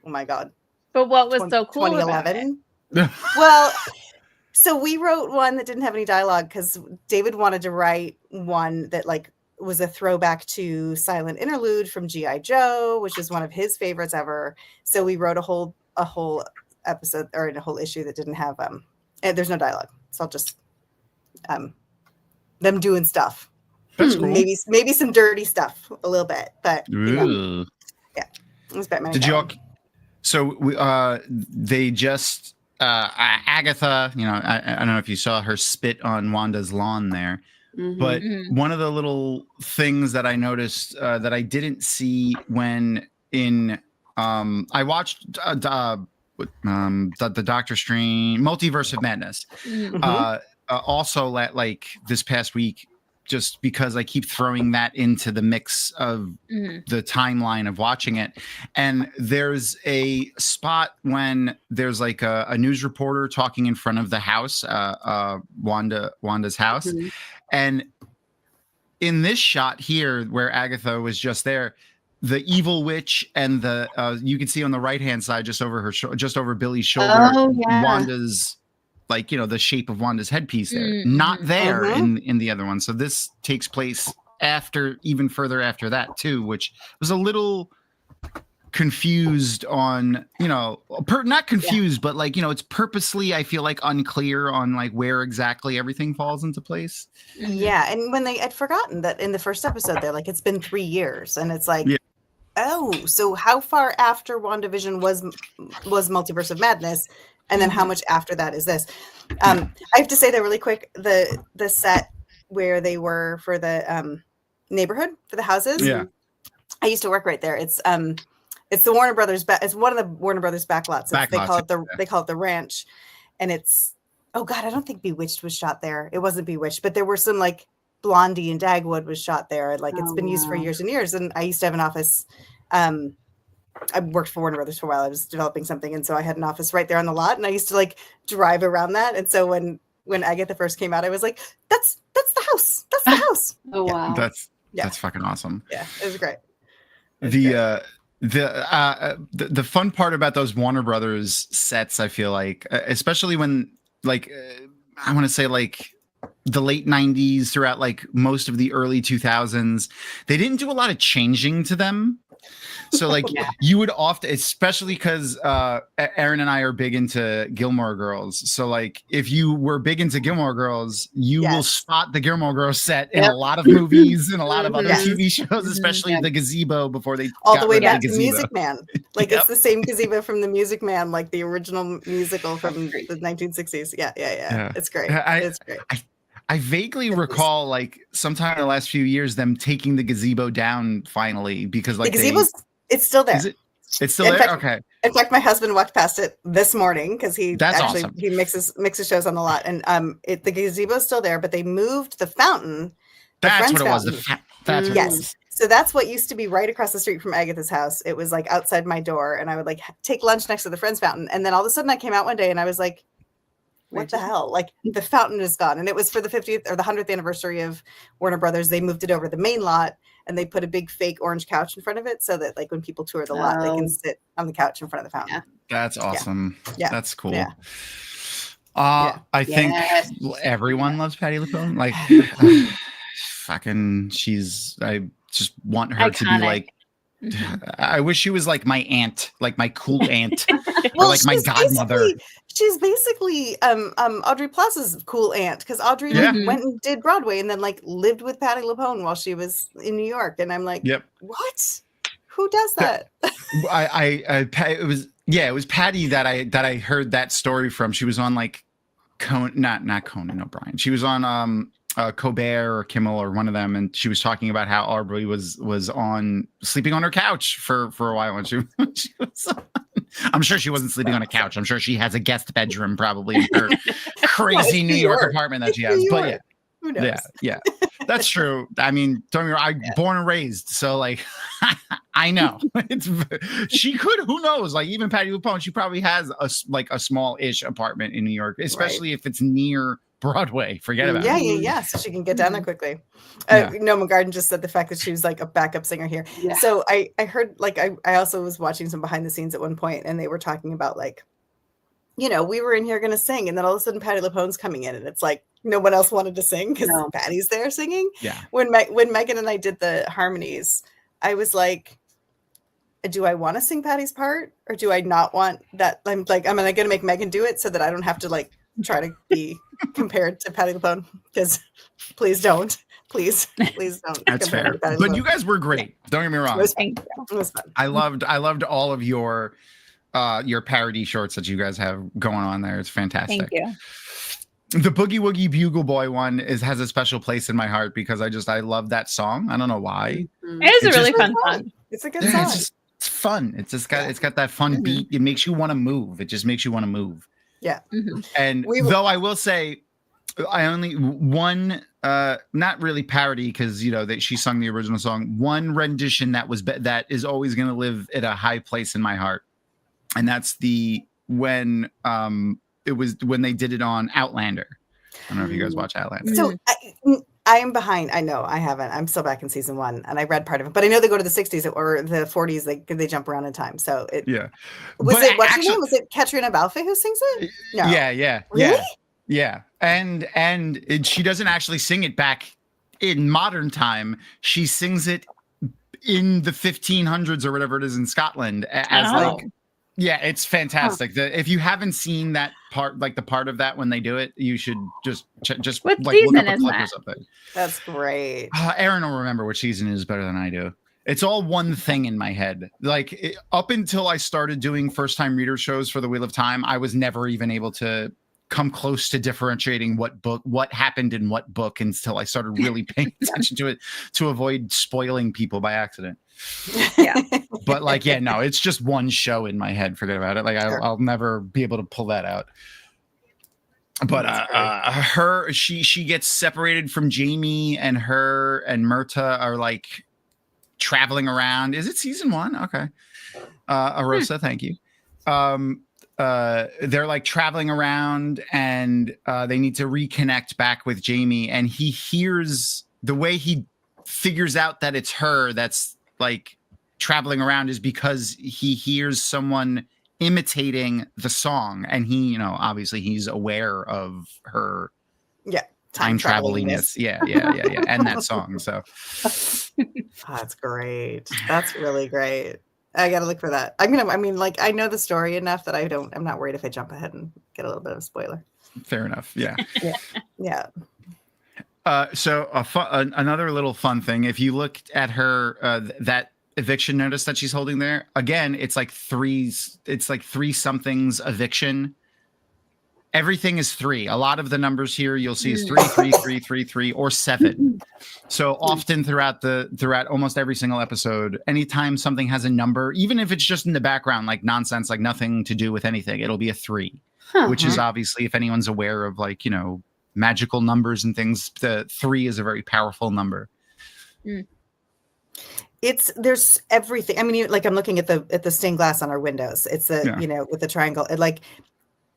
oh my God. But what was so cool 2011? Well, so we wrote one that didn't have any dialogue because David wanted to write one that like was a throwback to Silent Interlude from G.I. Joe, which is one of his favorites ever. So we wrote a whole episode or a whole issue that didn't have there's no dialogue. So I'll just them doing stuff. That's cool. Maybe some dirty stuff a little bit, but it was Batman. Did you? So they just Agatha. I don't know if you saw her spit on Wanda's lawn there, but one of the little things that I noticed that I didn't see when I watched the Doctor Strange Multiverse of Madness. Also, like this past week. Just because I keep throwing that into the mix of the timeline of watching it. And there's a spot when there's like a news reporter talking in front of the house, Wanda's house. And in this shot here, where Agatha was just there, the evil witch and you can see on the right-hand side, just over just over Billy's shoulder, Wanda's like, the shape of Wanda's headpiece there, not there in the other one. So this takes place even further after that too, which was a little confused on, not confused, but like, it's purposely, I feel like, unclear on like where exactly everything falls into place. Yeah. And when I'd forgotten that in the first episode, they're like, it's been 3 years. And it's like, oh, so how far after WandaVision was Multiverse of Madness? And then how much after that is this? I have to say that really quick, the set where they were for the neighborhood, for the houses. Yeah. I used to work right there. It's the Warner Brothers. It's one of the Warner Brothers backlots. They call it the ranch, and it's, oh God, I don't think Bewitched was shot there. It wasn't Bewitched, but there were some like Blondie and Dagwood was shot there. Like it's been used for years and years. And I used to have an office. I worked for Warner Brothers for a while. I was developing something, and so I had an office right there on the lot, and I used to like drive around that. And so when Agatha first came out, I was like, that's the house. That's the house. Oh wow, that's fucking awesome. Yeah, it was great. The fun part about those Warner Brothers sets, I feel like, especially when like I want to say like the late 90s throughout like most of the early 2000s, they didn't do a lot of changing to them. So like you would often, especially because Aaron and I are big into Gilmore Girls. So like if you were big into Gilmore Girls, you will spot the Gilmore Girls set in a lot of movies and a lot of other TV shows, especially the gazebo before they all the way back to Music Man. Like it's the same gazebo from the Music Man, like the original musical from the 1960s. Yeah. It's great. It's great. I vaguely recall like sometime in the last few years them taking the gazebo down finally because like the gazebo's it's still there. It's still there? Fact, okay. In fact, my husband walked past it this morning because he awesome. He mixes shows on the lot, and the gazebo's still there, but they moved the fountain. That's what it was. That's what it was. So that's what used to be right across the street from Agatha's house. It was like outside my door, and I would like take lunch next to the Friends fountain, and then all of a sudden I came out one day and I was like, what the hell? Like the fountain is gone. And it was for the 50th or the 100th anniversary of Warner Brothers. They moved it over to the main lot and they put a big fake orange couch in front of it so that like when people tour the lot, they can sit on the couch in front of the fountain. That's awesome. Yeah. That's cool. Yeah. I think everyone loves Patti LuPone. Like fucking I just want her to be like, I wish she was like my aunt, like my cool aunt, or like my godmother. She's basically Audrey Plaza's cool aunt because Audrey went and did Broadway and then like lived with Patti LuPone while she was in New York, and I'm like, what? Who does that? It was Patti that I heard that story from. She was on like not Conan O'Brien. She was on Colbert or Kimmel or one of them, and she was talking about how Aubrey was on sleeping on her couch for a while, and she was I'm sure she wasn't sleeping on a couch. I'm sure she has a guest bedroom probably in her crazy New York apartment that she has. But yeah, who knows? Yeah, that's true. I mean, don't get me wrong, I'm born and raised, so like I know she could. Who knows? Like even Patti LuPone, she probably has a small-ish apartment in New York, especially if it's near Broadway. Forget about it. Yeah. So she can get down there quickly. Noma Garden just said the fact that she was like a backup singer here. Yeah. So I heard like I also was watching some behind the scenes at one point, and they were talking about like, we were in here going to sing, and then all of a sudden Patti LuPone's coming in, and it's like no one else wanted to sing because Patty's there singing. Yeah. When Megan and I did the harmonies, I was like, do I want to sing Patty's part or do I not want that? I'm like, am I going to make Megan do it so that I don't have to like try to be compared to Patti LuPone? Because please don't. Please don't. That's fair. But you guys were great. Don't get me wrong. It was fun. I loved all of your parody shorts that you guys have going on there. It's fantastic. Thank you. The Boogie Woogie Bugle Boy one has a special place in my heart because I love that song. I don't know why. It is a really fun song. It's a good song. It's fun. It's got that fun beat. It makes you want to move. It just makes you want to move. Yeah. And though I will say I only one not really parody because that she sung the original song, one rendition that is always going to live at a high place in my heart. And that's when they did it on Outlander. I don't know if you guys watch Outlander. So I am behind. I know I haven't. I'm still back in season 1, and I read part of it. But I know they go to the 60s or the 40s. They jump around in time. So what's her name? Was it Katrina Balfe who sings it? No. Yeah. Really? Yeah. And she doesn't actually sing it back in modern time. She sings it in the 1500s or whatever it is in Scotland as like, yeah, it's fantastic. If you haven't seen that part, like the part of that when they do it, you should just what like season look up a is clip that? or something. That's great. Aaron will remember which season it is better than I do. It's all one thing in my head. Like up until I started doing first time reader shows for the Wheel of Time, I was never even able to come close to differentiating what happened in what book until I started really paying attention to it to avoid spoiling people by accident. Yeah. But like, yeah, no, it's just one show in my head. Forget about it. Like I'll never be able to pull that out. But she gets separated from Jamie, and her and Myrta are like traveling around. Is it season 1? Okay. Arosa, thank you. They're like traveling around, and they need to reconnect back with Jamie, and he hears the way he figures out that it's her that's like traveling around is because he hears someone imitating the song, and he, obviously he's aware of her time travelingness. Yeah. And that song. So that's great. That's really great. I gotta look for that. I know the story enough that I'm not worried if I jump ahead and get a little bit of a spoiler. Fair enough. Yeah. Yeah. So another little fun thing, if you looked at her, that eviction notice that she's holding there, again, it's like three somethings eviction. Everything is 3. A lot of the numbers here you'll see is 3, 3, 3, 3, 3, or 7. So often throughout almost every single episode, anytime something has a number, even if it's just in the background, like nonsense, like nothing to do with anything, it'll be a 3, which is obviously, if anyone's aware of like, magical numbers and things, the 3 is a very powerful number. There's everything. I mean, like I'm looking at the stained glass on our windows. It's with the triangle. Like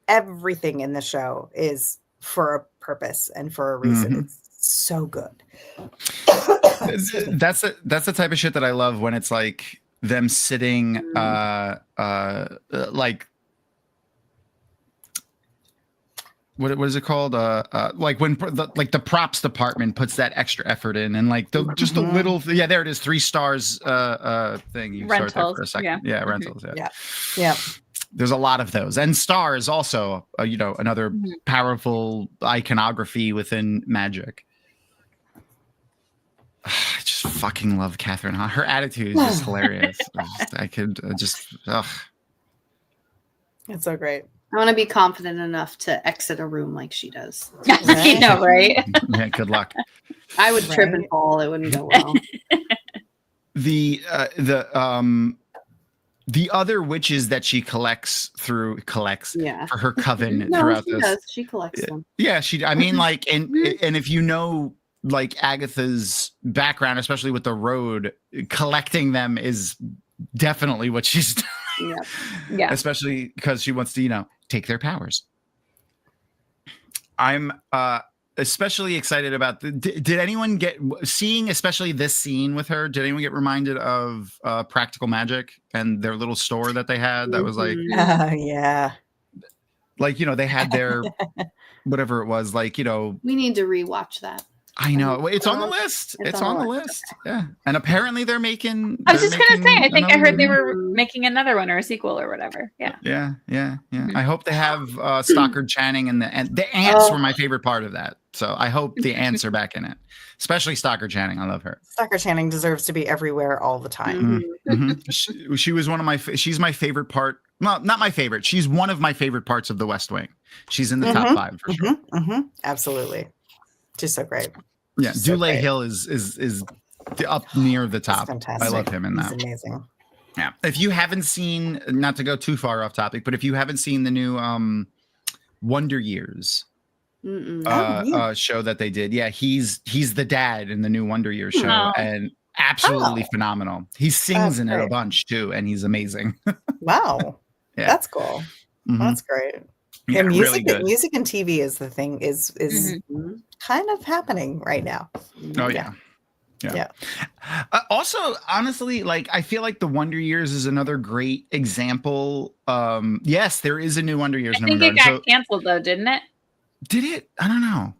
everything in the show is for a purpose and for a reason. It's so good. That's the type of shit that I love, when it's like them sitting like what is it called? Like when the props department puts that extra effort in, and like just a little, there it is, 3 stars thing. You rentals, start there for a second. Yeah, rentals. Yeah. There's a lot of those, and stars also. Another powerful iconography within magic. I just fucking love Catherine Hahn. Her attitude is just hilarious. I could just. It's so great. I want to be confident enough to exit a room like she does. Right? Right? Yeah, good luck. I would trip and fall. It wouldn't go well. The other witches that she collects for her coven throughout she this. does. She collects them. Yeah, and if you know like Agatha's background, especially with the road, collecting them is definitely what she's doing. Yeah. Especially because she wants to, take their powers. I'm especially excited about did anyone seeing especially this scene with her, did anyone get reminded of Practical Magic and their little store that they had that was like like they had their whatever it was, like we need to rewatch that. I know, it's on the list. It's on the list. Yeah, and apparently they're making. I was just gonna say, I think I heard they were making another one or a sequel or whatever. Yeah. I hope they have Stockard Channing and the ants were my favorite part of that. So I hope the ants are back in it, especially Stockard Channing. I love her. Stockard Channing deserves to be everywhere all the time. She was one of she's my favorite part. Well, not my favorite. She's one of my favorite parts of The West Wing. She's in the top 5 for sure. Absolutely. Just so great. Yeah, Dulé Hill is up near the top. Fantastic. I love him in that. He's amazing. Yeah. If you haven't seen, not to go too far off topic, but if you haven't seen the new Wonder Years show that they did, he's the dad in the new Wonder Years show, and absolutely phenomenal. He sings in it a bunch too, and he's amazing. Wow, that's cool. That's great. Yeah, music, really music and TV is the thing is kind of happening right now. Oh yeah. Also, honestly, like I feel like the Wonder Years is another great example. Yes, there is a new Wonder Years. I think it got canceled though, didn't it? Did it? I don't know.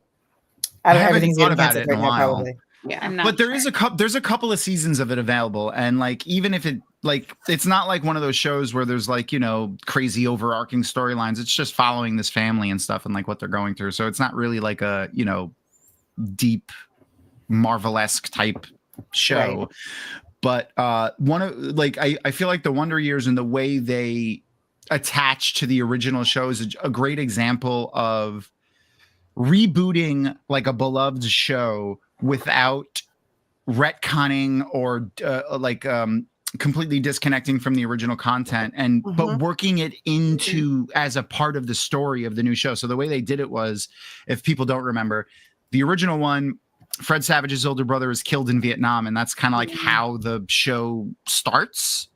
Everything's getting canceled right now, probably. Yeah. But there's a couple of seasons of it available, and like even if it like it's not like one of those shows where there's like, you know, crazy overarching storylines. It's just following this family and stuff and like what they're going through. So it's not really like a, you know, deep Marvel-esque type show. Right. But one of like I feel like the Wonder Years and the way they attach to the original show is a great example of rebooting like a beloved show without retconning or completely disconnecting from the original content and but working it into as a part of the story of the new show. So the way they did it was, if people don't remember, the original one, Fred Savage's older brother is killed in Vietnam, and that's kind of like how the show starts.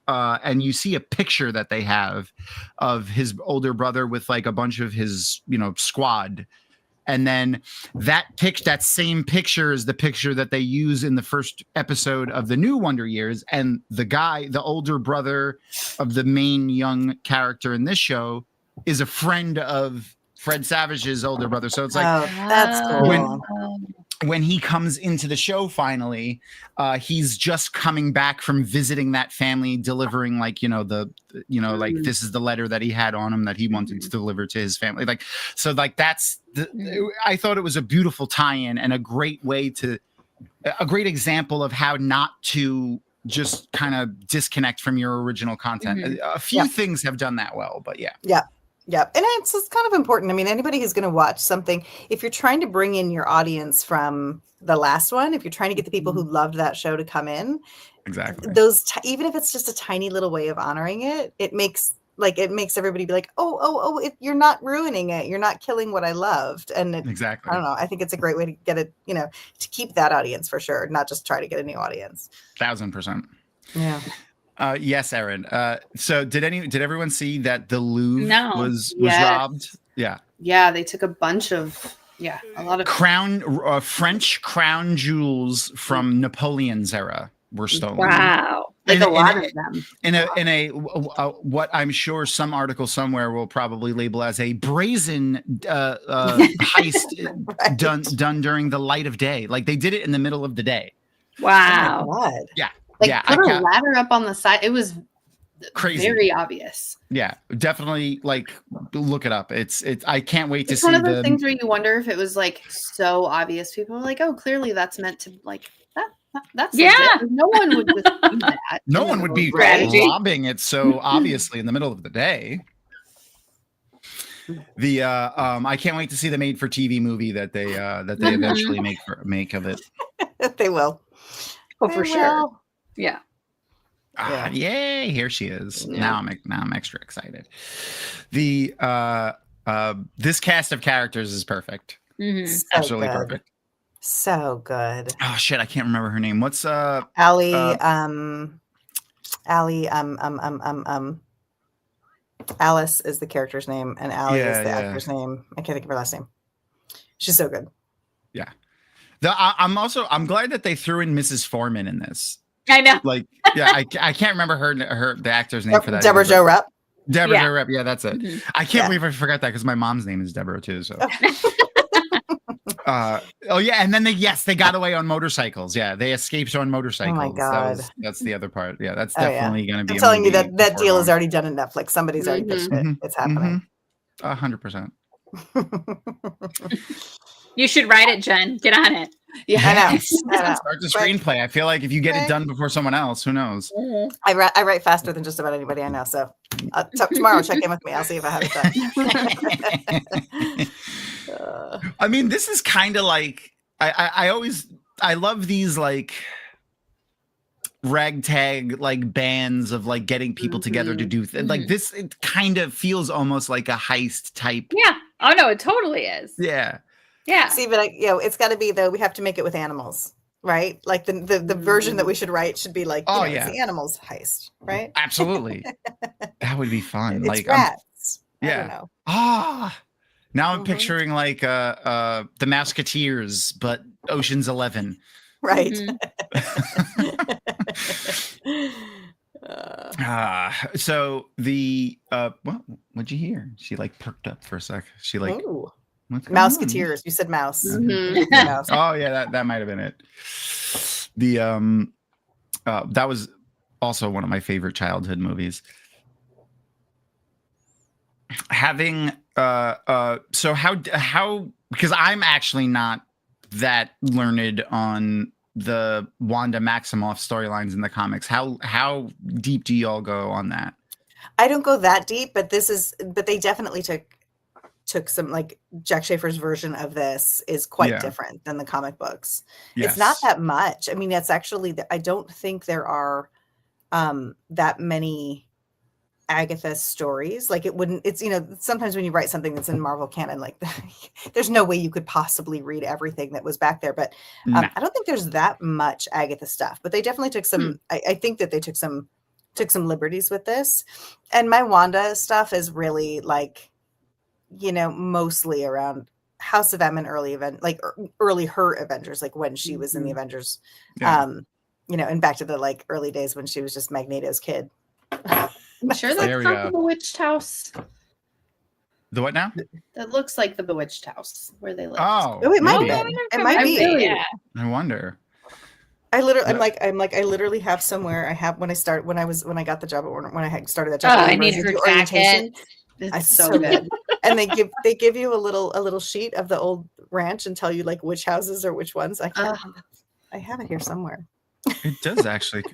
And you see a picture that they have of his older brother with like a bunch of his, you know, squad. And then that same picture is the picture that they use in the first episode of the new Wonder Years. And the older brother of the main young character in this show is a friend of Fred Savage's older brother. So it's like, that's cool. When he comes into the show finally, he's just coming back from visiting that family, delivering like, you know, like this is the letter that he had on him that he wanted to deliver to his family. Like, so like I thought it was a beautiful tie-in and a great example of how not to just kind of disconnect from your original content. A few things have done that well, but yeah. Yeah. And it's kind of important. I mean, anybody who's going to watch something, if you're trying to bring in your audience from the last one, if you're trying to get the people who loved that show to come in, exactly, even if it's just a tiny little way of honoring it, it makes everybody be like, you're not ruining it. You're not killing what I loved. And exactly, I don't know. I think it's a great way to get it, you know, to keep that audience for sure. Not just try to get a new audience. 1000%. Yeah. Yes, Erin. So did everyone see that the Louvre was robbed? Yeah. Yeah, they took a bunch of a lot of French crown jewels from Napoleon's era were stolen. Wow. Like a lot of them. In a what I'm sure some article somewhere will probably label as a brazen heist done during the light of day. Like they did it in the middle of the day. Wow. Oh my God. Yeah. Like put a ladder up on the side. It was crazy, very obvious. Yeah, definitely. Like, look it up. It's. I can't wait to see. It's one of those things where you wonder if it was like so obvious. People are like, "Oh, clearly that's meant to like that." That's legit. No one would just do that. No one would be robbing it so obviously in the middle of the day. The I can't wait to see the made-for-TV movie that they eventually make of it. They will. Oh, for sure. Yeah. Yay! Here she is. Yeah. Now I'm extra excited. The this cast of characters is perfect. So absolutely good. Perfect. So good. Oh shit! I can't remember her name. What's Allie? Alice is the character's name, and Allie is the actor's name. I can't think of her last name. She's so good. Yeah. I'm glad that they threw in Mrs. Foreman in this. I know. Like, yeah, I can't remember the actor's name for that. Deborah Jo Rupp. Deborah Jo Rupp. Yeah, that's it. I can't believe I forgot that because my mom's name is Deborah too. So. And then they got away on motorcycles. Yeah, they escaped on motorcycles. Oh my God. That's the other part. Yeah, that's definitely going to be. I'm telling you that deal is already done in Netflix. Somebody's already pitched it. It's happening. 100%. You should write it, Jen. Get on it. Yeah, I know. Start the screenplay. I feel like if you get it done before someone else, who knows? I write faster than just about anybody I know. So tomorrow, check in with me. I'll see if I have it done. I mean, this is kind of like I love these like ragtag like bands of like getting people together to do like this. It kind of feels almost like a heist type. Yeah. Oh no, it totally is. Yeah. Yeah. See, but it's got to be though. We have to make it with animals, right? Like the version that we should write should be like, it's the animals heist, right? Absolutely. That would be fun. It's like rats. Yeah. I don't know. Now I'm picturing like the Mouseketeers, but Ocean's 11. Right. So the what'd you hear? She like perked up for a sec. She like Ooh. Mouseketeers. You said mouse. Mhm. Mouse. Oh yeah, that might have been it. The that was also one of my favorite childhood movies. Having so how because I'm actually not that learned on the Wanda Maximoff storylines in the comics. How deep do y'all go on that? I don't go that deep, but they definitely took some, like, Jack Schaefer's version of this is quite different than the comic books. Yes. It's not that much. I mean, it's actually, I don't think there are that many Agatha stories. Like, it's, sometimes when you write something that's in Marvel canon, like, there's no way you could possibly read everything that was back there. But I don't think there's that much Agatha stuff, but they definitely took some, I think that they took some liberties with this. And my Wanda stuff is really, like, mostly around House of M and early her Avengers, like when she was in the Avengers, and back to the, like, early days when she was just Magneto's kid. I'm sure that's not the Bewitched House. The what now? That looks like the Bewitched House where they live. Oh, it might be. It might be. Really, yeah. I wonder. I literally have somewhere. I have when I got the job at Warner, when I started that job. I need her jacket. It's so good. And they give you a little sheet of the old ranch and tell you, like, which houses or which ones. I can't. I have it here somewhere. It does actually.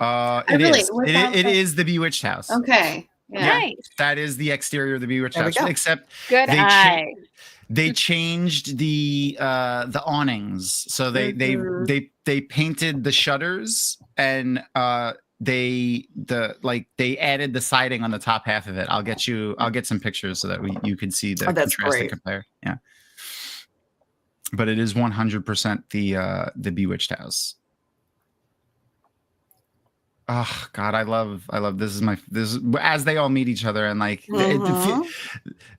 It is the Bewitched House. Okay. Yeah. Nice. That is the exterior of the Bewitched House. Except good eye. They changed the awnings, so they painted the shutters and they added the siding on the top half of it. I'll get some pictures so that you can see the contrast and compare. Yeah. But it is 100% the Bewitched House. Oh God, I love this is as they all meet each other and, like,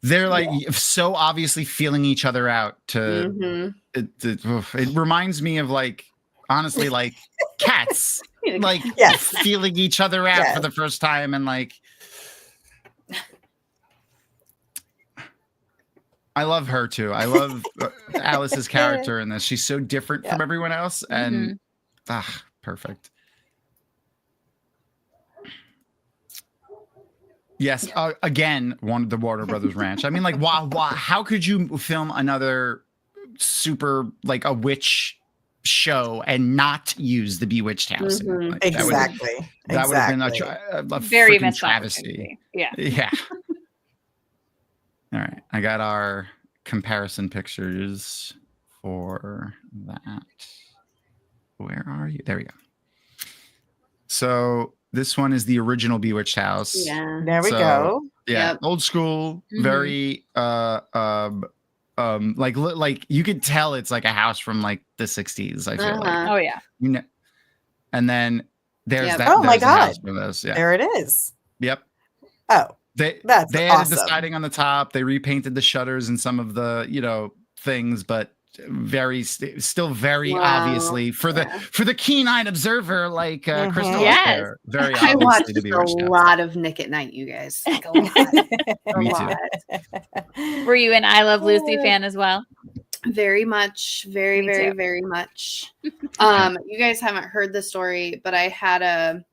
they're like so obviously feeling each other out it reminds me of, like, honestly, like cats like feeling each other out for the first time, and, like, I love her too. I love Alice's character in this. She's so different from everyone else, and perfect. Yes, again, one of the Warner Brothers Ranch. I mean, like, how could you film another super, like, a witch show and not use the Bewitched House? Like, exactly. That would have been a very freaking travesty. Yeah. All right, I got our comparison pictures for that. Where are you? There we go. So this one is the original Bewitched House. Yeah. There we go. Yeah. Yep. Old school, very like you could tell it's like a house from, like, the 60s, I feel like. Oh yeah. And then there's that. Oh my God. Yeah. There it is. Yep. Oh. They added the siding on the top. They repainted the shutters and some of the, things, but still very obviously for the keen-eyed observer, like Crystal. Yes. Very I watched obviously a lot of Nick at Night, you guys. Like, a lot. Me too. Were you an I Love Lucy fan as well? Very much, very, very, very much. You guys haven't heard the story, but I had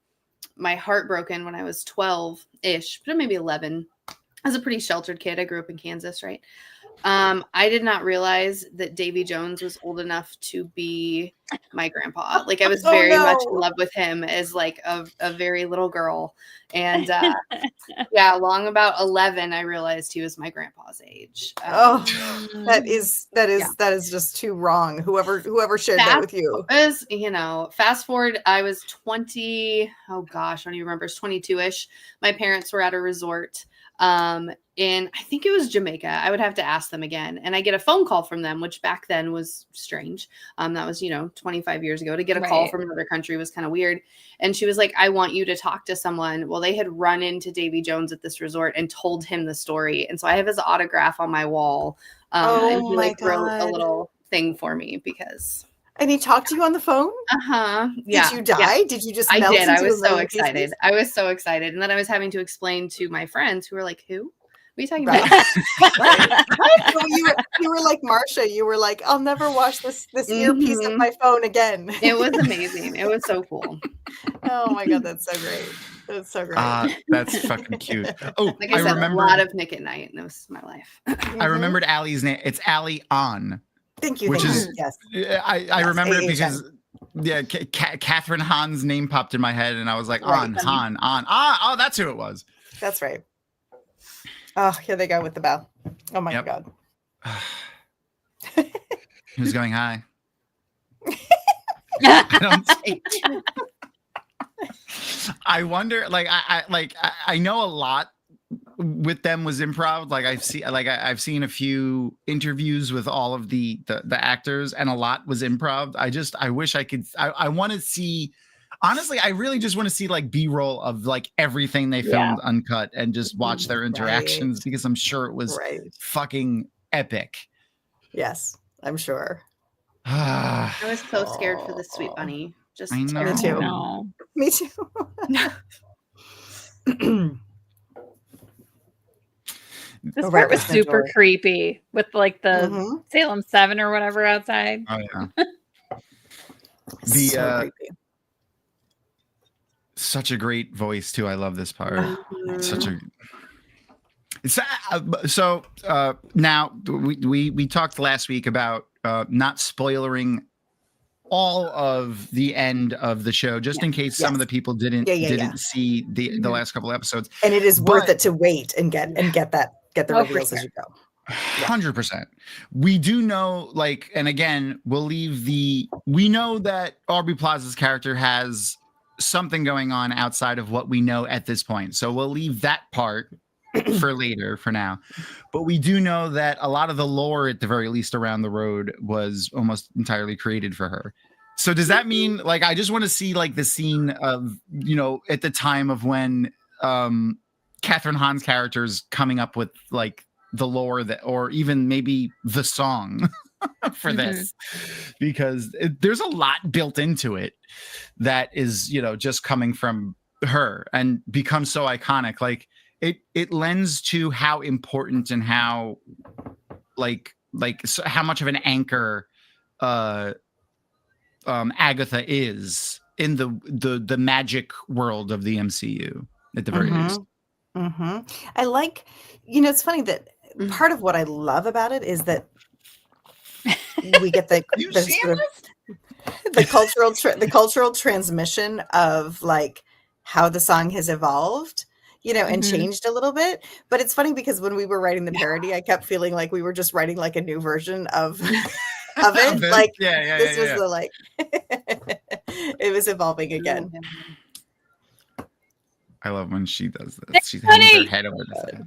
my heart broken when I was 12-ish, but maybe 11. I was a pretty sheltered kid. I grew up in Kansas, right? I did not realize that Davy Jones was old enough to be my grandpa. Like, I was very much in love with him as, like, a very little girl. And along about 11, I realized he was my grandpa's age. That is just too wrong. Whoever shared that with you. Fast forward, I was 20. Oh gosh, I don't even remember. It's 22-ish. My parents were at a resort. And I think it was Jamaica. I would have to ask them again. And I get a phone call from them, which back then was strange. That was, 25 years ago. To get a call from another country was kind of weird. And she was like, I want you to talk to someone. Well, they had run into Davy Jones at this resort and told him the story. And so I have his autograph on my wall. And he wrote a little thing for me because... And he talked to you on the phone? Yeah. Did you die? Yeah. Did you just melt? I did. I was so excited. I was so excited. And then I was having to explain to my friends who were like, who? What are you talking about? What? You you were like Marsha. You were like, I'll never wash this earpiece of my phone again. It was amazing. It was so cool. Oh my god, that's so great. That's so great. That's fucking cute. Oh, like I said, a lot of Nick at Night, and it was my life. I remembered Allie's name. It's Allie On. Thank you. Which is yes. I remember it because Catherine Hahn's name popped in my head, and I was like, Han. Oh, that's who it was. That's right. Oh, here they go with the bell. Oh my god. Who's going high? I don't say. I wonder, I know a lot with them was improv. Like I've seen a few interviews with all of the actors, and a lot was improv. I wish I could. I want to see. Honestly, I really just want to see like B-roll of like everything they filmed uncut and just watch their interactions because I'm sure it was fucking epic. Yes, I'm sure. I was so scared for the sweet bunny. Just I know. Me too. This part was super creepy with like the Salem 7 or whatever outside. Oh yeah. So creepy. Such a great voice too. I love this part. So now we talked last week about not spoilering all of the end of the show, just in case some of the people didn't see the last couple episodes. And it is worth it to wait and get the reveals as you go. 100%. We do know, like, and again, we know that Aubrey Plaza's character has something going on outside of what we know at this point. So we'll leave that part for later for now. But we do know that a lot of the lore, at the very least around the road, was almost entirely created for her. So does that mean, like, I just want to see like the scene of, at the time of when Catherine Hahn's character is coming up with like the lore that, or even maybe the song for this, because there's a lot built into it that is, just coming from her and becomes so iconic. Like it lends to how important and how how much of an anchor Agatha is in the magic world of the MCU at the very least. I like, it's funny that part of what I love about it is that we get the cultural transmission of like how the song has evolved, and changed a little bit. But it's funny because when we were writing the parody, I kept feeling like we were just writing like a new version of it. Like this was the like it was evolving again. I love when she does this. She's hitting her head over the thing.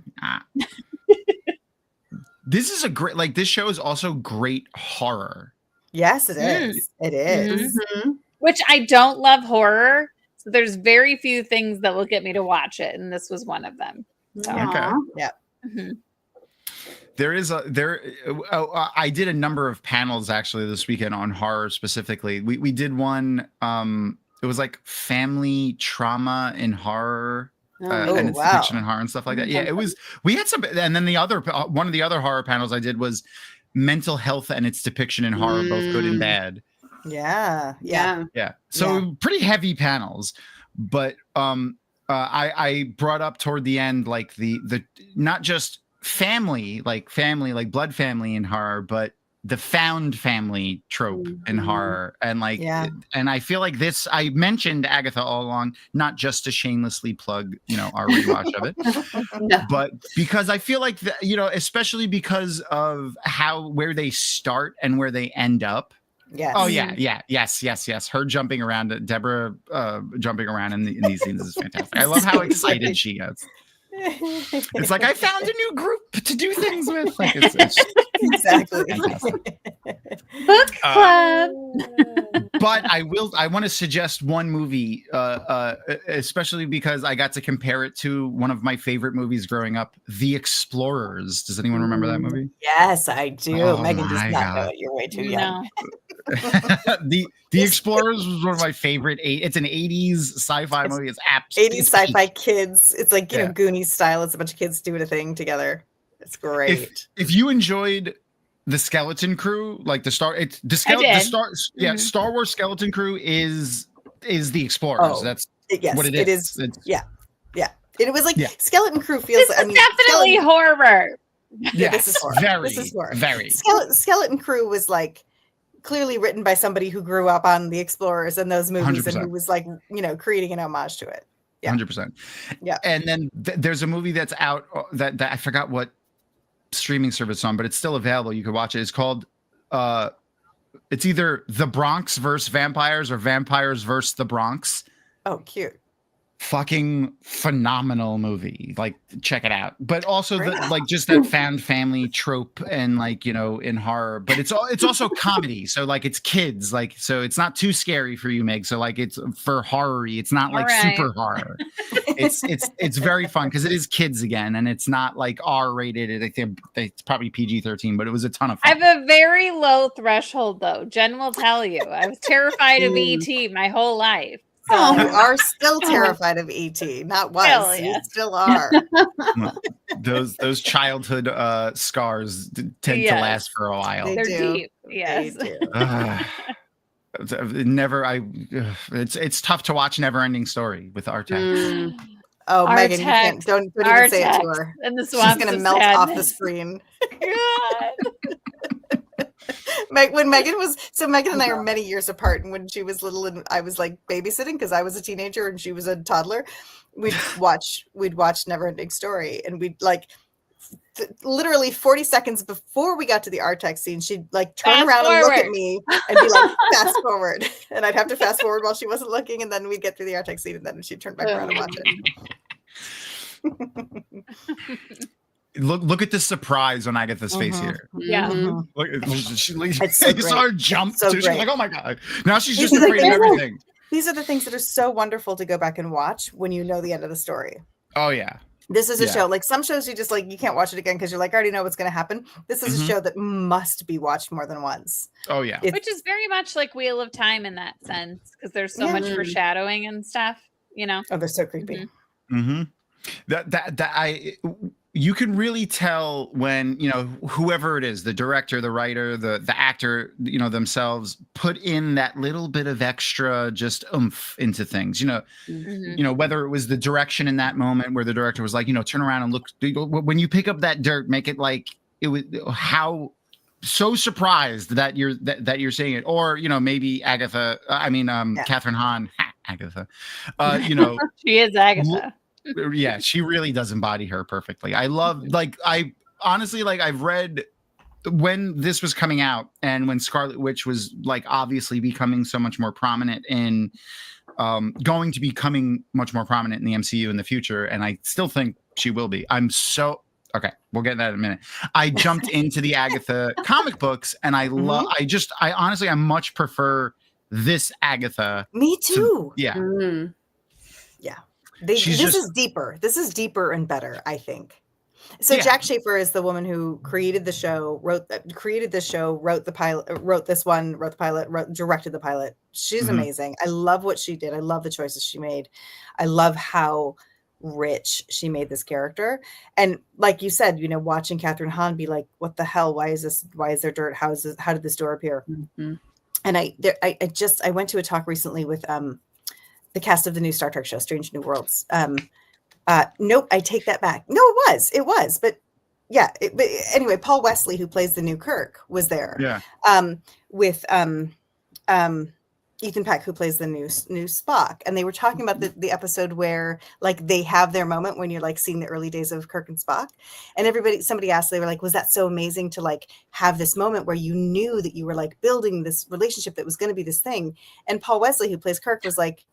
This is a great, like, this show is also great horror. Yes, it is. It is. Which I don't love horror. So there's very few things that will get me to watch it. And this was one of them. So. Okay. Yeah. I did a number of panels actually this weekend on horror specifically. We did one, it was like family trauma in horror. And it's fiction and horror and stuff like that. Yeah, it was. We had some, and then one of the other horror panels I did was mental health and its depiction in horror, both good and bad. Yeah. So pretty heavy panels, but I brought up toward the end like the not just family like blood family in horror, but the found family trope in horror. And and I feel like this, I mentioned Agatha All Along, not just to shamelessly plug, our rewatch of it, but because I feel like, especially because of where they start and where they end up. Yes. Oh yeah. Yes. Her jumping around, Deborah jumping around in these scenes is fantastic. I love how excited she gets. It's like I found a new group to do things with. Like it's exactly. Book club. But I want to suggest one movie, especially because I got to compare it to one of my favorite movies growing up, The Explorers. Does anyone remember that movie? Yes, I do. Oh, Megan does not know it. You're way too young. The Explorers was one of my favorite. It's an 80s sci-fi movie. It's 80s sci-fi kids. It's like Goonies style. It's a bunch of kids doing a thing together. It's great. If you enjoyed the Skeleton Crew, like Star Wars Skeleton Crew is the Explorers. That's what it is. Yeah. It was like Skeleton Crew feels. This is definitely horror. Yeah, this is horror. This is horror. Very. Skeleton Crew was like clearly written by somebody who grew up on the Explorers and those movies, 100%. And who was like, creating an homage to it. Yeah. 100%. Yeah. And then there's a movie that's out that I forgot what streaming service on, but it's still available. You can watch it. It's called it's either The Bronx versus Vampires or Vampires versus the Bronx. Oh, cute. Fucking phenomenal movie. Like, check it out. But also just that found family trope and in horror. But it's also comedy. So it's kids. So it's not too scary for you, Meg. So it's for horror-y. It's not super horror. It's very fun because it is kids again, and it's not R-rated. I think it's probably PG-13, but it was a ton of fun. I have a very low threshold though. Jen will tell you. I was terrified of ET my whole life. Oh, you are still terrified of ET. Not was. You still are. Those childhood scars tend to last for a while. They're deep. Yes. They do. It's tough to watch Never-Ending Story with Artax. Oh, Megan, you can't, don't even say it to her. And the swamp She's going to melt off the screen. Megan and I are many years apart, and when she was little and I was babysitting because I was a teenager and she was a toddler, we'd watch Never-Ending Story, and we'd literally 40 seconds before we got to the Artax scene, she'd turn around and look at me and be like, fast forward, and I'd have to fast forward while she wasn't looking, and then we'd get through the Artax scene, and then she'd turn back around and watch it. Look at the surprise on Agatha's face here. Yeah. Look, I saw her jump so too. She's great. like, oh my God. Now she's just afraid of everything. These are the things that are so wonderful to go back and watch when you know the end of the story. Oh, yeah. This is a show. Some shows you just you can't watch it again because you're I already know what's going to happen. This is a show that must be watched more than once. Oh, yeah. Which is very much like Wheel of Time in that sense, because there's so much foreshadowing and stuff, Oh, they're so creepy. Mm-hmm. You can really tell when, whoever it is, the director, the writer, the actor, themselves put in that little bit of extra just oomph into things, whether it was the direction in that moment where the director was turn around and look, when you pick up that dirt, make it it was how so surprised that you're seeing it, or, maybe Catherine Hahn, Agatha, she is Agatha. Yeah, she really does embody her perfectly. I love, I honestly, I've read when this was coming out and when Scarlet Witch was obviously becoming so much more prominent in going to becoming much more prominent in the MCU in the future, and I still think she will be. Okay, we'll get that in a minute. I jumped into the Agatha comic books, and I honestly much prefer this Agatha. Me too. Yeah. Mm. Yeah. This is deeper. This is deeper and better, I think. So Jack Schaefer is the woman who created the show, wrote the pilot, directed the pilot. She's amazing. I love what she did. I love the choices she made. I love how rich she made this character. And like you said, watching Catherine Hahn be like, what the hell? Why is there dirt? How did this door appear? Mm-hmm. And I went to a talk recently with the cast of the new Star Trek show, Strange New Worlds. Nope, I take that back. No, it was. But yeah, but anyway, Paul Wesley, who plays the new Kirk, was there. Yeah. With Ethan Peck, who plays the new Spock, and they were talking about the episode where they have their moment when you're seeing the early days of Kirk and Spock, and somebody asked, they were like, was that so amazing to have this moment where you knew that you were building this relationship that was going to be this thing? And Paul Wesley, who plays Kirk, was like,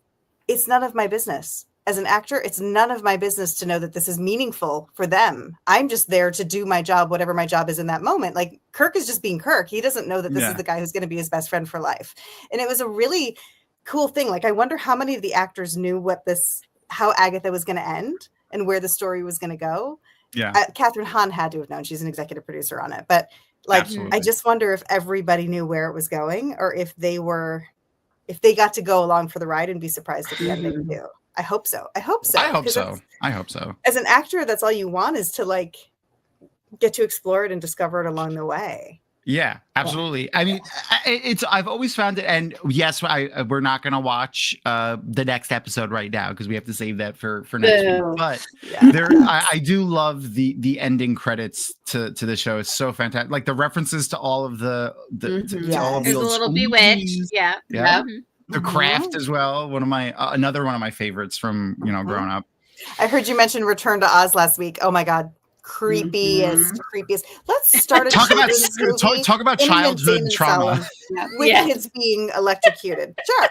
it's none of my business. As an actor, it's none of my business to know that this is meaningful for them. I'm just there to do my job, whatever my job is in that moment. Kirk is just being Kirk. He doesn't know that this is the guy who's going to be his best friend for life. And it was a really cool thing. I wonder how many of the actors knew how Agatha was going to end and where the story was going to go. Yeah. Catherine Hahn had to have known. She's an executive producer on it. But I just wonder if everybody knew where it was going, or if they got to go along for the ride and be surprised at the ending too. I hope so. I hope so. As an actor, that's all you want, is to get to explore it and discover it along the way. Yeah, absolutely. I mean, I've always found it, and yes, we're not going to watch the next episode right now because we have to save that for next week. But I do love the ending credits to the show. It's so fantastic. Like the references to all of the to all of the There's a old little movies. Bewitched. Yeah. The Craft as well. Another one of my favorites from growing up. I heard you mention Return to Oz last week. Oh my God. Creepiest. Let's start a talk about childhood trauma with kids being electrocuted. Sure,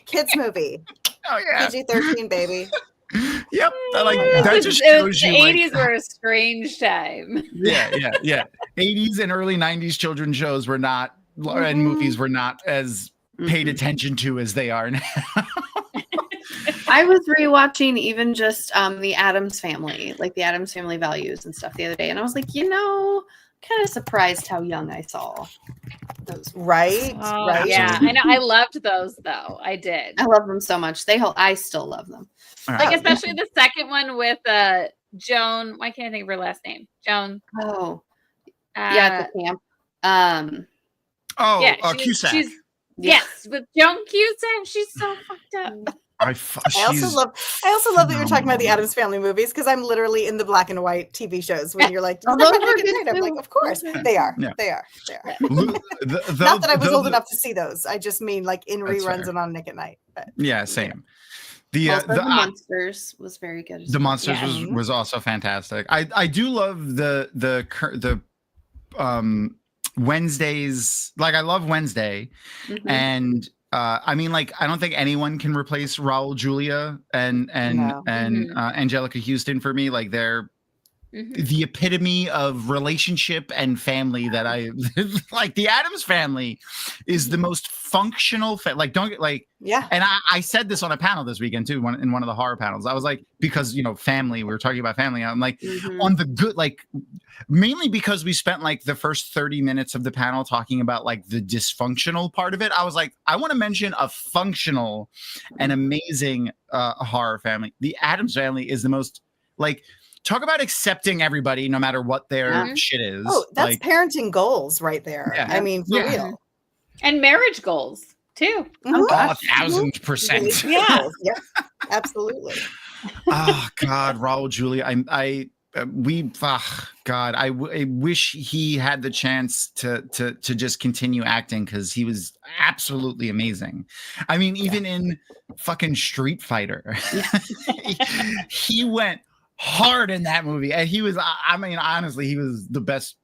kids movie. Oh yeah, PG-13, baby. Yep, that just shows you. The 80s were a strange time. Yeah. 80s and early 90s children's shows were not, and movies were not as paid attention to as they are now. I was rewatching even just the Addams Family, like the Addams Family Values and stuff the other day, and I was like, kind of surprised how young I saw those. Right? Yeah, I know. I loved those though. I did. I love them so much. I still love them. Like especially the second one with Joan. Why can't I think of her last name? Joan. Oh, at the camp. Cusack. Yes, with Joan Cusack. She's so fucked up. I also love that you're talking about the Addams Family movies because I'm literally in the black and white TV shows when you're like, I'm like, of course they are. Yeah. They are. Not that I was old enough to see those. I just mean like in reruns and on Nick at Night. But, yeah, same. The Monsters was very good. The Monsters was also fantastic. I do love the Wednesdays. Like I love Wednesday, and. I mean, like, I don't think anyone can replace Raul Julia and Angelica Houston for me. Like, they're the epitome of relationship and family that I like. The Addams Family is the most functional. And I said this on a panel this weekend too. In one of the horror panels, I was like, because family. We were talking about family. I'm like, on the good, like. Mainly because we spent like the first 30 minutes of the panel talking about like the dysfunctional part of it. I was like, I want to mention a functional and amazing horror family. The Addams Family is the most like, talk about accepting everybody no matter what their shit is. Oh, that's like, parenting goals right there. Yeah. I mean, for real. And marriage goals too. Oh, 1,000%. Yeah. Absolutely. Oh God, Raul Julia. I wish he had the chance to just continue acting because he was absolutely amazing. I mean, even in fucking Street Fighter, he went hard in that movie, and he was. I mean, honestly, he was the best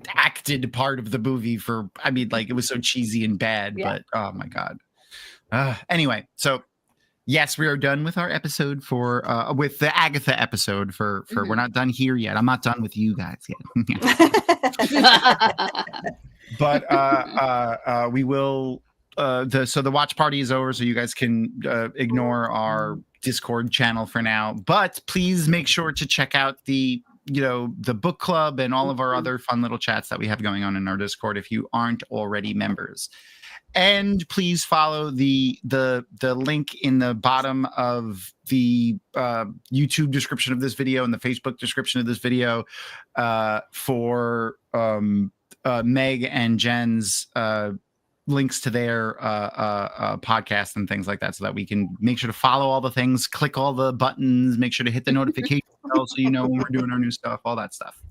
acted part of the movie. It was so cheesy and bad, but oh my God. Anyway, so. Yes, we are done with our episode with the Agatha episode for we're not done here yet. I'm not done with you guys yet. But we will the watch party is over, so you guys can ignore our Discord channel for now. But please make sure to check out the book club and all of our other fun little chats that we have going on in our Discord if you aren't already members. And please follow the link in the bottom of the YouTube description of this video and the Facebook description of this video for Meg and Jenn's links to their podcast and things like that, so that we can make sure to follow all the things, click all the buttons, make sure to hit the notification bell so you know when we're doing our new stuff, all that stuff.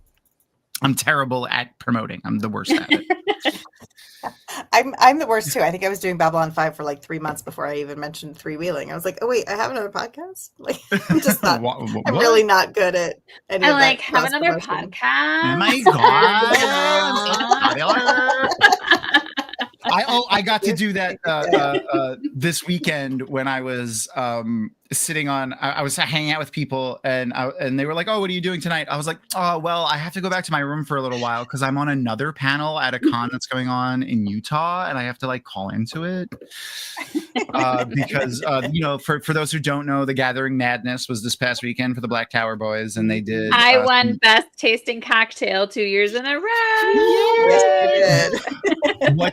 I'm terrible at promoting. I'm the worst at it. I'm the worst too. I think I was doing Babylon 5 for like 3 months before I even mentioned Three-Wheeling. I was like, oh wait, I have another podcast? Like, I'm just not. I'm really not good at any of that. Have another podcast. Oh my God. I got to do that this weekend when I was sitting on. I was hanging out with people, and they were like, "Oh, what are you doing tonight?" I was like, "Oh, well, I have to go back to my room for a little while because I'm on another panel at a con that's going on in Utah, and I have to like call into it because for those who don't know, the Gathering Madness was this past weekend for the Black Tower Boys, and they did. I won best tasting cocktail 2 years in a row. Yes,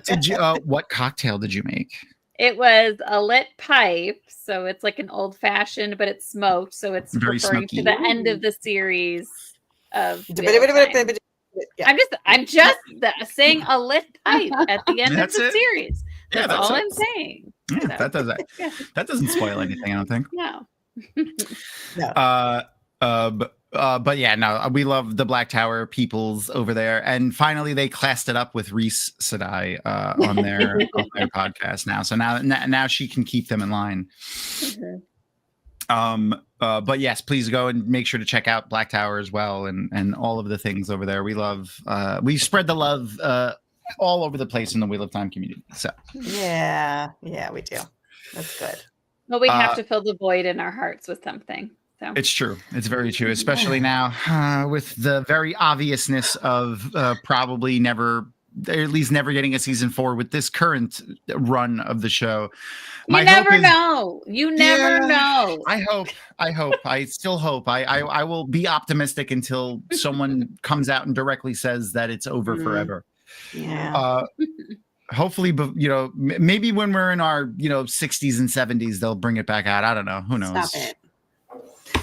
you did. What cocktail did you make? It was a lit pipe, so it's like an old fashioned, but it's smoked, so it's very referring smoky. to the end of the series of. I'm just saying a lit pipe at the end of the series. That's all I'm saying. Yeah, that doesn't spoil anything, I don't think. No. But yeah, no, we love the Black Tower peoples over there, and finally they classed it up with Reese Sedai on their podcast now. So now she can keep them in line. But yes, please go and make sure to check out Black Tower as well, and all of the things over there. We love, we spread the love all over the place in the Wheel of Time community. So yeah, we do. That's good. Well, we have to fill the void in our hearts with something. So it's true. It's very true, especially now with the very obviousness of probably never, or at least never getting a season 4 with this current run of the show. You never know. You never know. I hope. I still hope. I will be optimistic until someone comes out and directly says that it's over forever. Yeah. Hopefully, but maybe when we're in our 60s and 70s, they'll bring it back out. I don't know. Who knows? Stop it.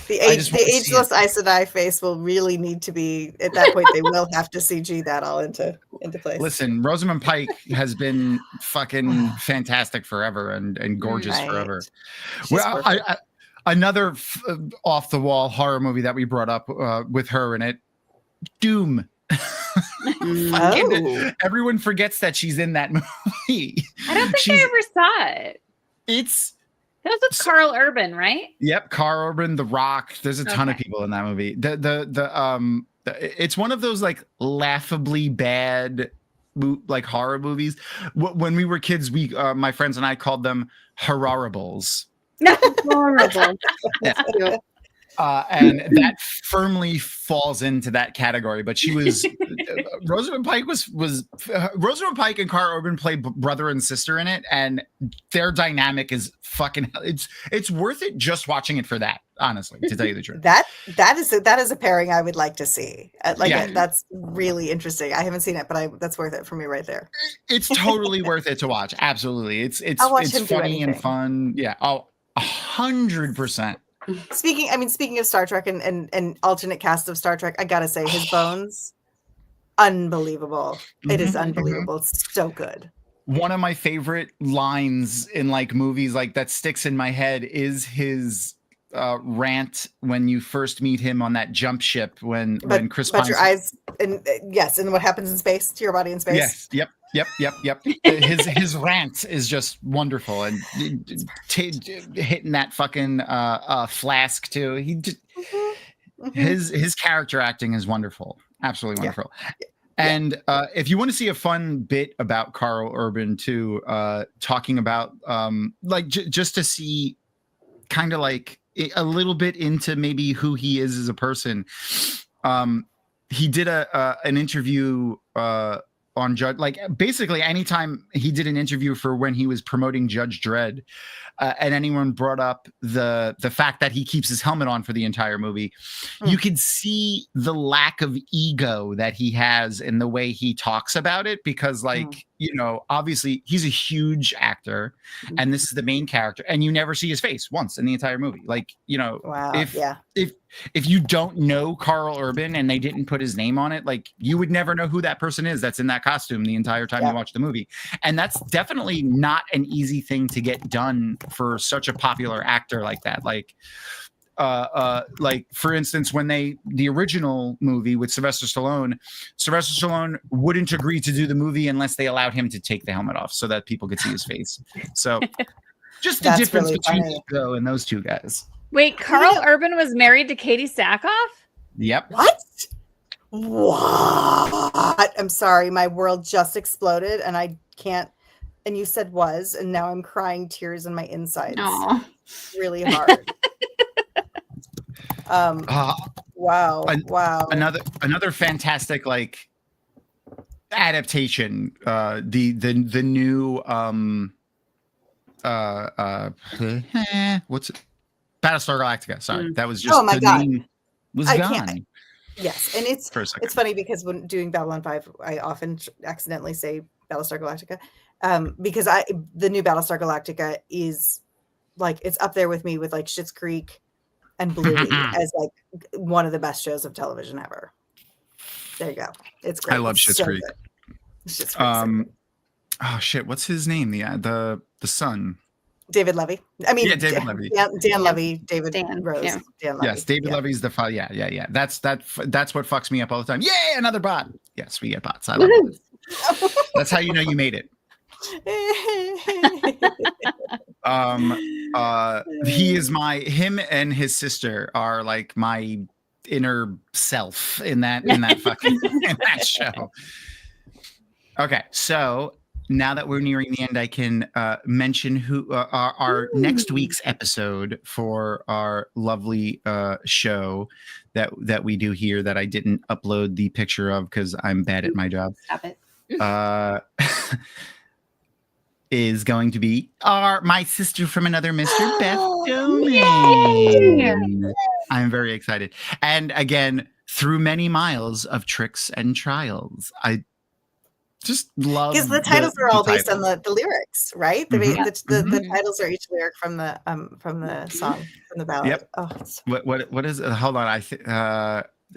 The ageless Aes Sedai face will really need to be at that point. They will have to CG that all into place. Listen, Rosamund Pike has been fucking fantastic forever and gorgeous forever. Well, another off the wall horror movie that we brought up with her in it, Doom. Everyone forgets that she's in that movie. I don't think I ever saw it. That was with Carl Urban, right? Yep, Carl Urban, The Rock. There's a ton of people in that movie. It's one of those like laughably bad like horror movies. When we were kids, my friends and I called them horribles. Horrible. Yeah. And that firmly falls into that category. But she was Rosamund Pike was Rosamund Pike and Carl Urban play brother and sister in it, and their dynamic is fucking. It's worth it just watching it for that. Honestly, to tell you the truth, that is a pairing I would like to see. That's really interesting. I haven't seen it, but that's worth it for me right there. It's totally worth it to watch. Absolutely, it's funny and fun. Yeah, 100%. Speaking of Star Trek and alternate cast of Star Trek, I gotta say his bones, unbelievable. It is unbelievable. It's so good. One of my favorite lines in like movies like that sticks in my head is his rant when you first meet him on that jump ship when Chris Pine your eyes and what happens in space to your body in space. Yes. Yep. His rant is just wonderful, and hitting that fucking flask too. He just, his character acting is wonderful, absolutely wonderful. Yeah. And if you want to see a fun bit about Carl Urban too, talking about just to see kind of like a little bit into maybe who he is as a person. He did an interview on Judge, like basically anytime he did an interview for when he was promoting Judge Dredd, and anyone brought up the fact that he keeps his helmet on for the entire movie, you could see the lack of ego that he has in the way he talks about it, because obviously he's a huge actor and this is the main character, and you never see his face once in the entire movie. If you don't know Carl Urban and they didn't put his name on it, like you would never know who that person is that's in that costume the entire time you watch the movie. And that's definitely not an easy thing to get done for such a popular actor like that. Like for instance, when the original movie with Sylvester Stallone wouldn't agree to do the movie unless they allowed him to take the helmet off so that people could see his face. So just the difference between ego and those two guys. Wait, Carl Urban was married to Katie Sackhoff? Yep. What? I'm sorry, my world just exploded and I can't. And you said was, and now I'm crying tears in my insides. Aww. Really hard. Wow. Another fantastic like adaptation. The new what's it? Battlestar Galactica. Sorry, that was just name was gone. Yes, and it's funny because when doing Babylon 5, I often accidentally say Battlestar Galactica, because the new Battlestar Galactica is like it's up there with me with like Schitt's Creek and Bluey as like one of the best shows of television ever. There you go. It's great. I love Schitt's Creek. Oh shit, what's his name? The son. David Levy. I mean, yeah, David Levy. Dan Levy, David Dan, Rose. yeah. Dan Levy. Yes, David Levy's the father. Yeah. That's what fucks me up all the time. Yay, another bot. Yes, we get bots. I love it. That's how you know you made it. Him and his sister are like my inner self in that fucking in that show. Okay, so now that we're nearing the end, I can mention who our next week's episode for our lovely show that we do here that I didn't upload the picture of because I'm bad at my job. Stop it. Is going to be my sister from another Mr. Beth Doman. I'm very excited. And again, through many miles of tricks and trials, I just love because the titles are all based on the lyrics, right? The titles are each lyric from the song, from the ballad. Yep. Oh, what is it? Hold on.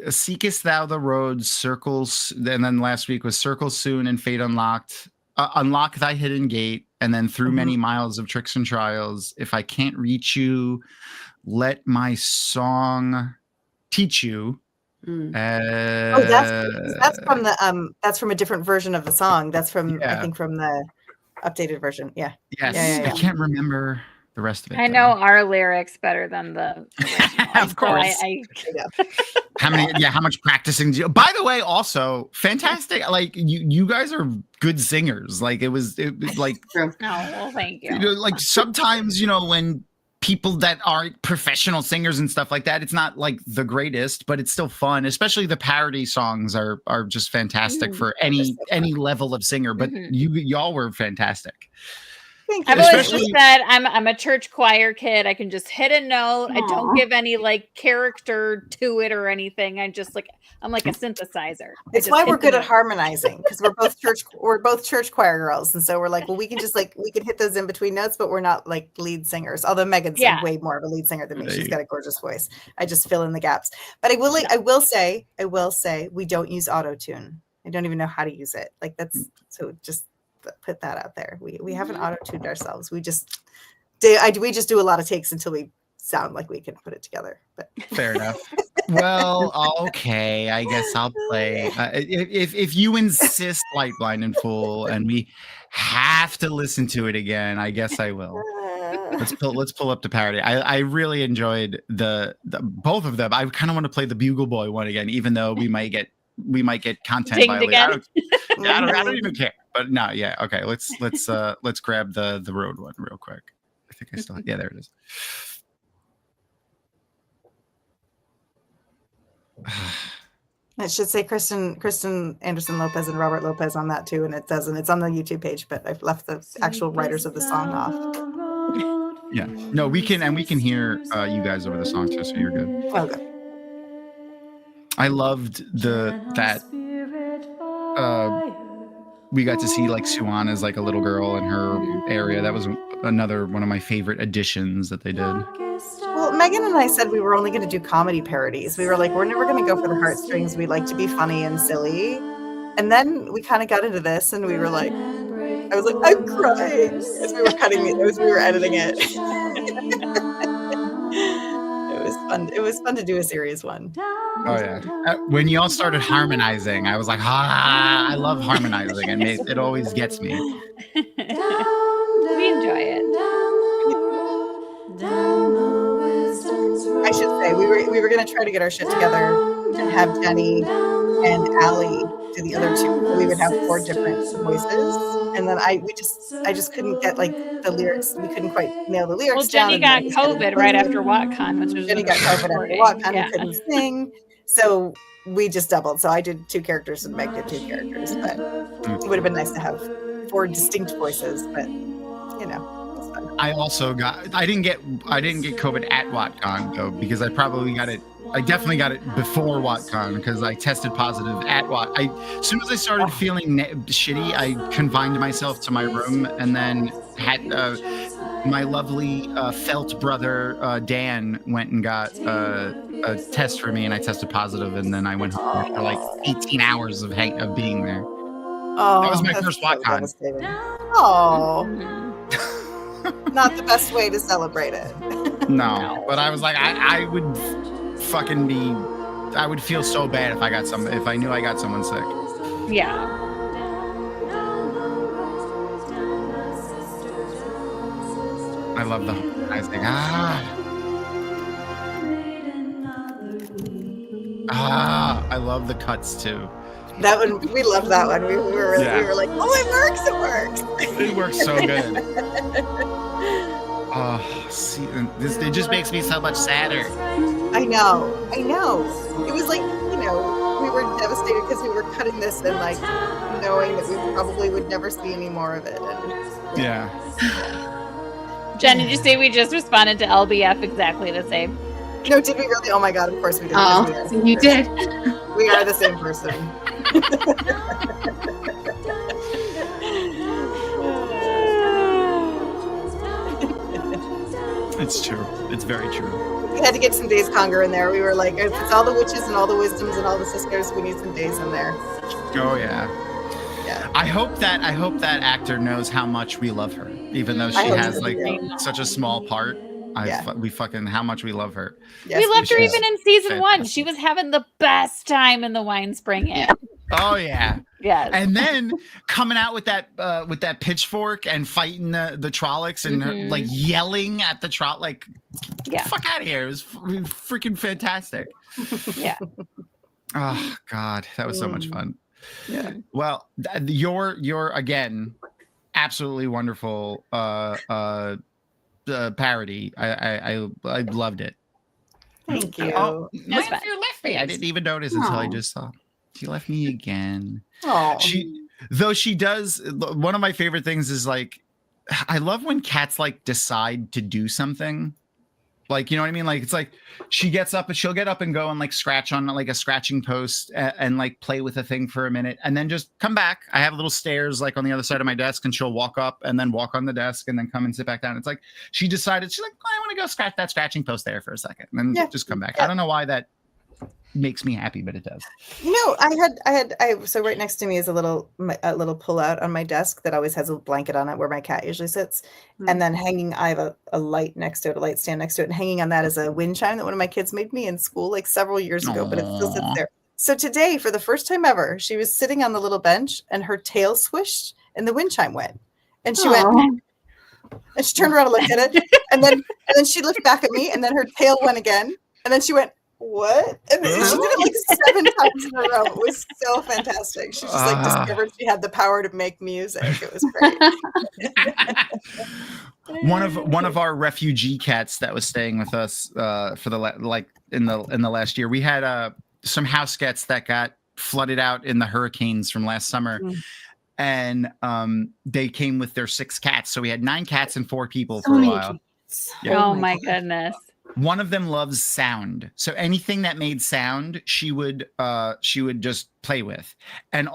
Seekest thou the road, circles, and then last week was circle soon and fate unlocked. Unlock thy hidden gate, and then through many miles of tricks and trials. If I can't reach you, let my song teach you. That's from a different version of the song. That's from I think from the updated version. Yeah. Yes. Yeah. I can't remember the rest of it. I know our lyrics better than the of course. How much practicing do you, by the way, also fantastic. Like you guys are good singers. Like it was like oh, well, thank you. Like sometimes, when people that aren't professional singers and stuff like that, it's not like the greatest, but it's still fun. Especially the parody songs are just fantastic for any level of singer. But y'all were fantastic. I've always just said I'm a church choir kid. I can just hit a note. I don't give any like character to it or anything. I'm like a synthesizer. It's why we're good at harmonizing, because we're both church choir girls, and so we're like, well, we can just we can hit those in between notes, but we're not like lead singers. Although Megan's way more of a lead singer than me. She's got a gorgeous voice. I just fill in the gaps. But I will say we don't use auto-tune. I don't even know how to use it. Like that's so just. Put that out there. We haven't auto-tuned ourselves. We just do a lot of takes until we sound like we can put it together. But fair enough. Well, okay. I guess I'll play. If you insist, Light, Blind, and Fool, and we have to listen to it again, I guess I will. Let's pull up the parody. I really enjoyed the both of them. I kind of want to play the Bugle Boy one again, even though we might get content violation. I don't even care. But no, yeah, okay. Let's grab the road one real quick. I think I still there it is. It should say Kristen Anderson Lopez and Robert Lopez on that too, and it doesn't. It's on the YouTube page, but I've left the actual writers of the song off. Yeah, no, we can hear you guys over the song too, so you're good. Okay. I loved that. We got to see like Sewn as like a little girl in her area. That was another one of my favorite additions that they did. Well, Megan and I said we were only going to do comedy parodies. We were like, we're never going to go for the heartstrings. We like to be funny and silly. And then we kind of got into this, and we were like, I was like, I'm crying as we were editing it. It was fun. It was fun to do a serious one. Oh yeah. When y'all started harmonizing, I was like, I love harmonizing, and it always gets me. We enjoy it. I should say we were going to try to get our shit together and have Jenny and Allie do the other two. We would have 4 different voices, and then I just couldn't get like the lyrics. We couldn't quite nail the lyrics. Well, Jenny got COVID right after WatCon, which was Jenny got COVID after WatCon and couldn't sing, so we just doubled. So I did 2 characters and Meg did 2 characters, but it would have been nice to have 4 distinct voices. But it's fun. I didn't get COVID at WatCon though, because I probably got it. I definitely got it before WatCon because I tested positive at as soon as I started feeling shitty, I confined myself to my room and then had my lovely felt brother Dan went and got a test for me, and I tested positive, and then I went home after like 18 hours of being there. Oh, that was my first walk-on. Oh, not the best way to celebrate it. No, but I was like, I would fucking be. I would feel so bad if I knew I got someone sick. Yeah. I love the. I was like, I love the cuts too. That one, we loved that one. We were like, oh, it works. It works so good. Oh, see, it just makes me so much sadder. I know. It was like, we were devastated because we were cutting this and like knowing that we probably would never see any more of it. And, yeah. Jen, did you say we just responded to LBF exactly the same? No, did we really? Oh my God, of course we did. Oh, you did. We are the same person. It's true. It's very true. We had to get some Days Conjure in there. We were like, if it's all the witches and all the wisdoms and all the sisters, we need some days in there. Oh yeah. Yeah. I hope that actor knows how much we love her, even though she has like such a small part. We fucking how much we love her. Yes, we loved her even in season 1. She was having the best time in the Wine Spring Inn. Oh yeah. Yes. And then coming out with that pitchfork and fighting the Trollocs and her, like yelling at the Trolloc, like get the fuck out of here. It was freaking fantastic. Yeah. Oh God, that was so much fun. Yeah. Well, your again, absolutely wonderful parody. I loved it. Thank you. Oh, you left me. I didn't even notice until I just saw. She left me again. Oh. She does. One of my favorite things is like, I love when cats like decide to do something. Like, you know what I mean? Like, it's like she'll get up and go and like scratch on like a scratching post and like play with a thing for a minute and then just come back. I have little stairs like on the other side of my desk and she'll walk up and then walk on the desk and then come and sit back down. It's like she decided, she's like, I want to go scratch that scratching post there for a second and then just come back. Yeah. I don't know why that makes me happy, but it does. So right next to me is a little pull out on my desk that always has a blanket on it where my cat usually sits. And then I have a light next to it, a light stand next to it, and hanging on that is a wind chime that one of my kids made me in school like several years ago, but it still sits there. So today, for the first time ever, she was sitting on the little bench and her tail swished and the wind chime went. And she went, and she turned around and looked at it, and then she looked back at me, and then her tail went again, and then she went, what? And she did it like 7 times in a row. It was so fantastic. She just like discovered she had the power to make music. It was great. One of our refugee cats that was staying with us for the in the last year, we had some house cats that got flooded out in the hurricanes from last summer. And they came with their 6 cats. So we had 9 cats and 4 people for a while. Yeah. Oh my goodness. One of them loves sound. So anything that made sound, she would just play with. And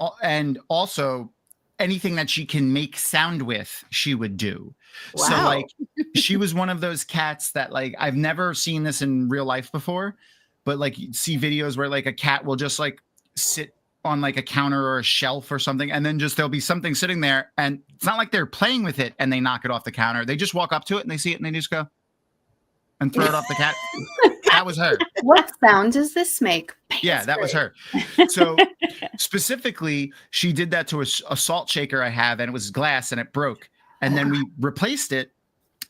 also anything that she can make sound with, she would do. Wow. So like she was one of those cats that like I've never seen this in real life before, but like you see videos where like a cat will just like sit on like a counter or a shelf or something, and then just there'll be something sitting there and it's not like they're playing with it and they knock it off the counter. They just walk up to it and they see it and they just go and throw it off the cat. That was her. What sound does this make? Yeah, that was her. So specifically, she did that to a salt shaker I have, and it was glass and it broke. And then we replaced it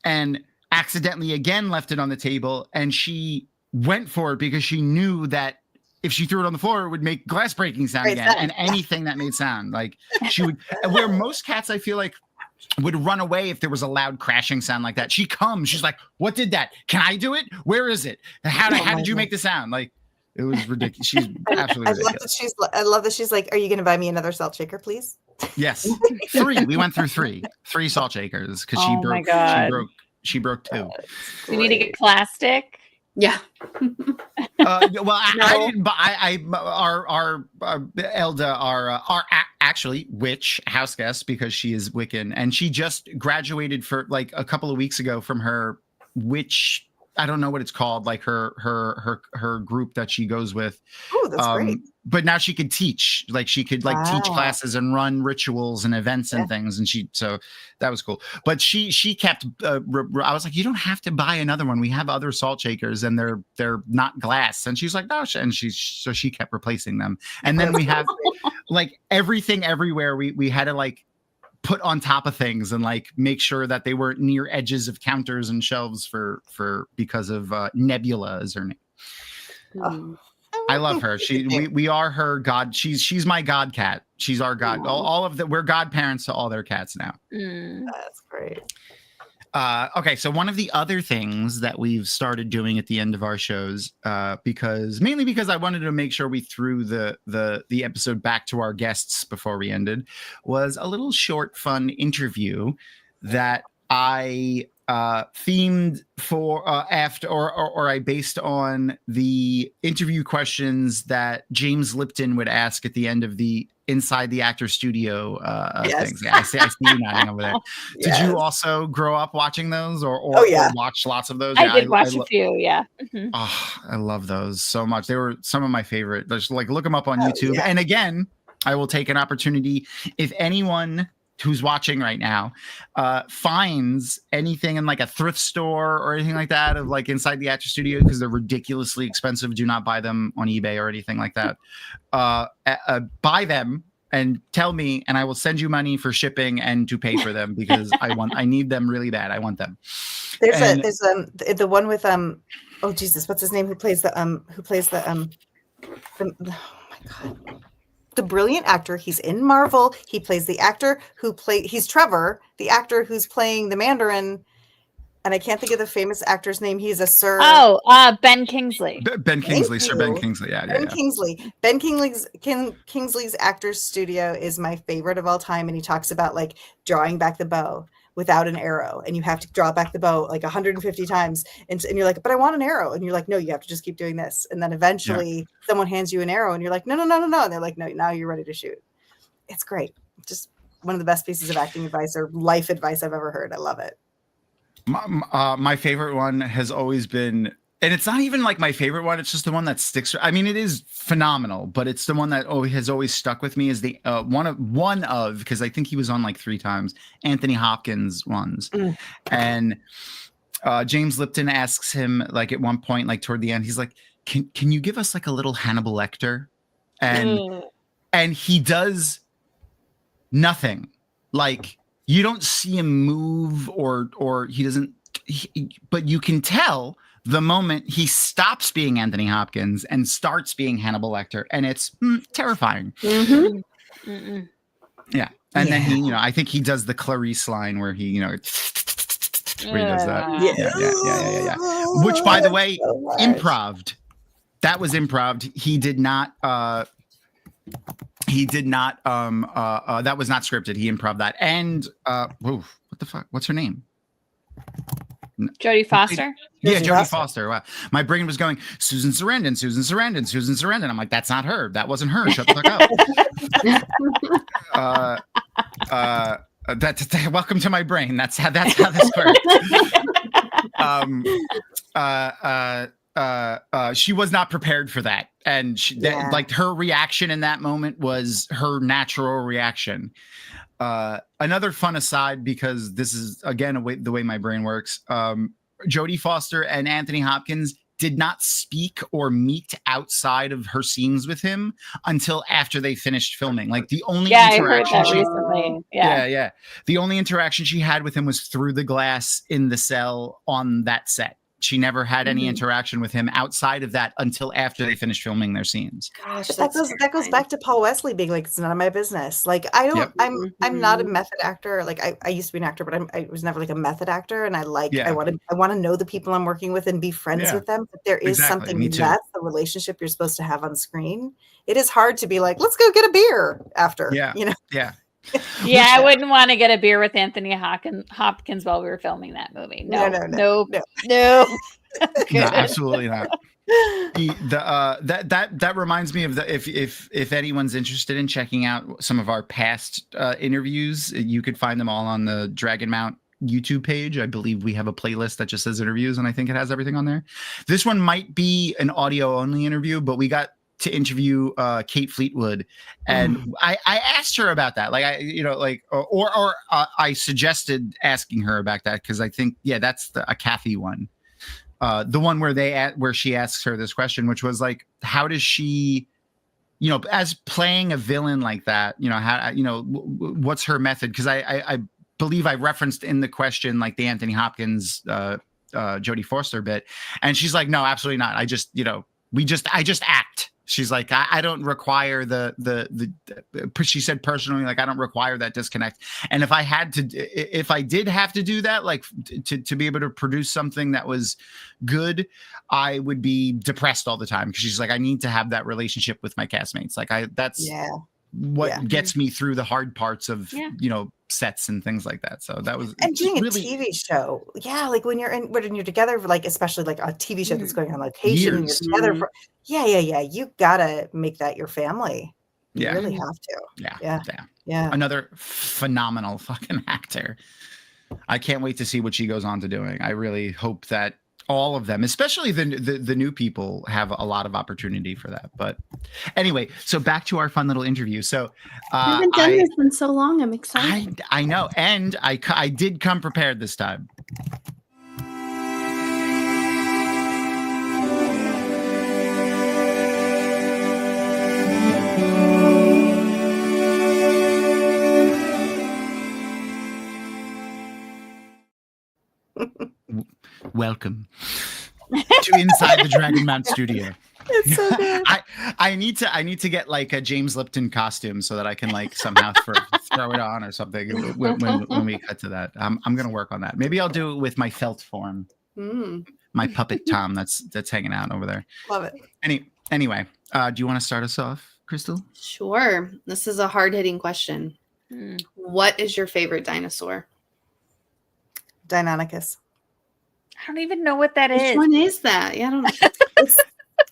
and accidentally again left it on the table. And she went for it because she knew that if she threw it on the floor, it would make glass breaking sound again. And anything that made sound, like she would, where most cats, I feel like, would run away if there was a loud crashing sound like that. She comes, she's like, what did that? Can I do it? Where is it? How did you make the sound? Like, it was ridiculous. She's absolutely ridiculous. I love that she's like, are you going to buy me another salt shaker, please? Yes. 3. We went through 3 salt shakers because she broke 2. You need to get plastic. Yeah. Well, I didn't. But our Elda, our actually witch house guest because she is Wiccan, and she just graduated for like a couple of weeks ago from her witch. I don't know what it's called, like her group that she goes with. Oh, that's great. But now she could teach, like she could like teach classes and run rituals and events and things. And so that was cool. But she kept, I was like, you don't have to buy another one. We have other salt shakers and they're not glass. And she's like, no, and so she kept replacing them. And then we have like everything everywhere. We had to like put on top of things and like make sure that they weren't near edges of counters and shelves because of Nebula is her name. Oh. I love her. We are her god. She's my god cat. She's our god. We're godparents to all their cats now. That's great. Okay, so one of the other things that we've started doing at the end of our shows, because I wanted to make sure we threw the episode back to our guests before we ended, was a little short, fun interview that I themed for after or I based on the interview questions that James Lipton would ask at the end of the Inside the Actor Studio things. Yeah, I see you nodding over there. Did you also grow up watching those or watch lots of those? I did watch a few, yeah. Mm-hmm. Oh, I love those so much. They were some of my favorite. Just like look them up on YouTube. Yeah. And again, I will take an opportunity if anyone who's watching right now finds anything in like a thrift store or anything like that of like Inside the Actor Studio, because they're ridiculously expensive. Do not buy them on eBay or anything like that. Buy them and tell me, and I will send you money for shipping and to pay for them because I need them really bad. I want them. There's the one with oh Jesus, what's his name? Who plays the oh my God. The brilliant actor. He's in Marvel. He plays the actor he's Trevor, the actor who's playing the Mandarin. And I can't think of the famous actor's name. He's a Sir. Oh, Ben Kingsley. Ben Kingsley, Sir Ben Kingsley. Yeah, Ben Kingsley. Ben Kingsley's Actors Studio is my favorite of all time. And he talks about like drawing back the bow without an arrow, and you have to draw back the bow like 150 times, and you're like, but I want an arrow, and you're like, no, you have to just keep doing this, and then eventually someone hands you an arrow and you're like, no, and they're like, no, now you're ready to shoot. It's great. Just one of the best pieces of acting advice or life advice I've ever heard. I love it. My favorite one has always been, and it's not even like my favorite one, it's just the one that sticks. I mean, it is phenomenal, but it's the one that has always stuck with me, is the one of because I think he was on like 3 times, Anthony Hopkins ones. And James Lipton asks him like at one point, like toward the end, he's like, can you give us like a little Hannibal Lecter? And he does nothing. Like you don't see him move or he doesn't, but you can tell the moment he stops being Anthony Hopkins and starts being Hannibal Lecter, and it's terrifying. Yeah. And then he, I think he does the Clarice line where he, where he does that. Yeah. Which, by the way, improv'd. That was improv'd. He did not. That was not scripted. He improv'd that. And what the fuck? What's her name? Jodie Foster? Yeah, Jodie Foster. Wow. My brain was going, Susan Sarandon. I'm like, that's not her. That wasn't her. Shut the fuck up. Welcome to my brain. That's how this works. She was not prepared for that. And like her reaction in that moment was her natural reaction. Another fun aside, because this is again the way my brain works. Jodie Foster and Anthony Hopkins did not speak or meet outside of her scenes with him until after they finished filming. Like the only interaction I heard that recently. Yeah. The only interaction she had with him was through the glass in the cell on that set. She never had any interaction with him outside of that until after they finished filming their scenes. Gosh, that goes back to Paul Wesley being like, it's none of my business. Like I'm not a method actor. Like I used to be an actor, but I was never like a method actor. And I want to know the people I'm working with and be friends with them. But there is something that's the relationship you're supposed to have on screen. It is hard to be like, let's go get a beer after. Yeah. Yeah, I wouldn't want to get a beer with Anthony Hopkins while we were filming that movie. No. No, absolutely not. That reminds me of if anyone's interested in checking out some of our past interviews, you could find them all on the Dragonmount YouTube page. I believe we have a playlist that just says interviews, and I think it has everything on there. This one might be an audio only interview, but we got to interview Kate Fleetwood, and I asked her about that. Like I suggested asking her about that because I think that's a Kathy one. The one where she asks her this question, which was like, how does she, as playing a villain like that, what's her method? Because I believe I referenced in the question like the Anthony Hopkins, Jodie Foster bit, and she's like, no, absolutely not. I just act. She's like, I don't require she said personally, like, I don't require that disconnect. And if I did have to do that, like to be able to produce something that was good, I would be depressed all the time. Because she's like, I need to have that relationship with my castmates. Like that's what gets me through the hard parts of, sets and things like that. So that was, and doing really, a TV show. Yeah. Like when you're together, like, especially like a TV show that's going on location and you're together for, you gotta make that your family. You really have to. Yeah. Another phenomenal fucking actor. I can't wait to see what she goes on to doing. I really hope that all of them, especially the new people, have a lot of opportunity for that. But anyway, so back to our fun little interview. So I haven't done this in so long. I'm excited. I know, and I did come prepared this time. Welcome to inside the Dragonmount studio. It's so good. I need to get like a James Lipton costume so that I can like somehow throw it on or something when we cut to that. I'm gonna work on that. Maybe I'll do it with my felt form, my puppet Tom that's hanging out over there. Love it. Anyway, do you want to start us off, Crystal? Sure. This is a hard-hitting question. What is your favorite dinosaur? Deinonychus. I don't even know what that is. Which one is that? Yeah, I don't know.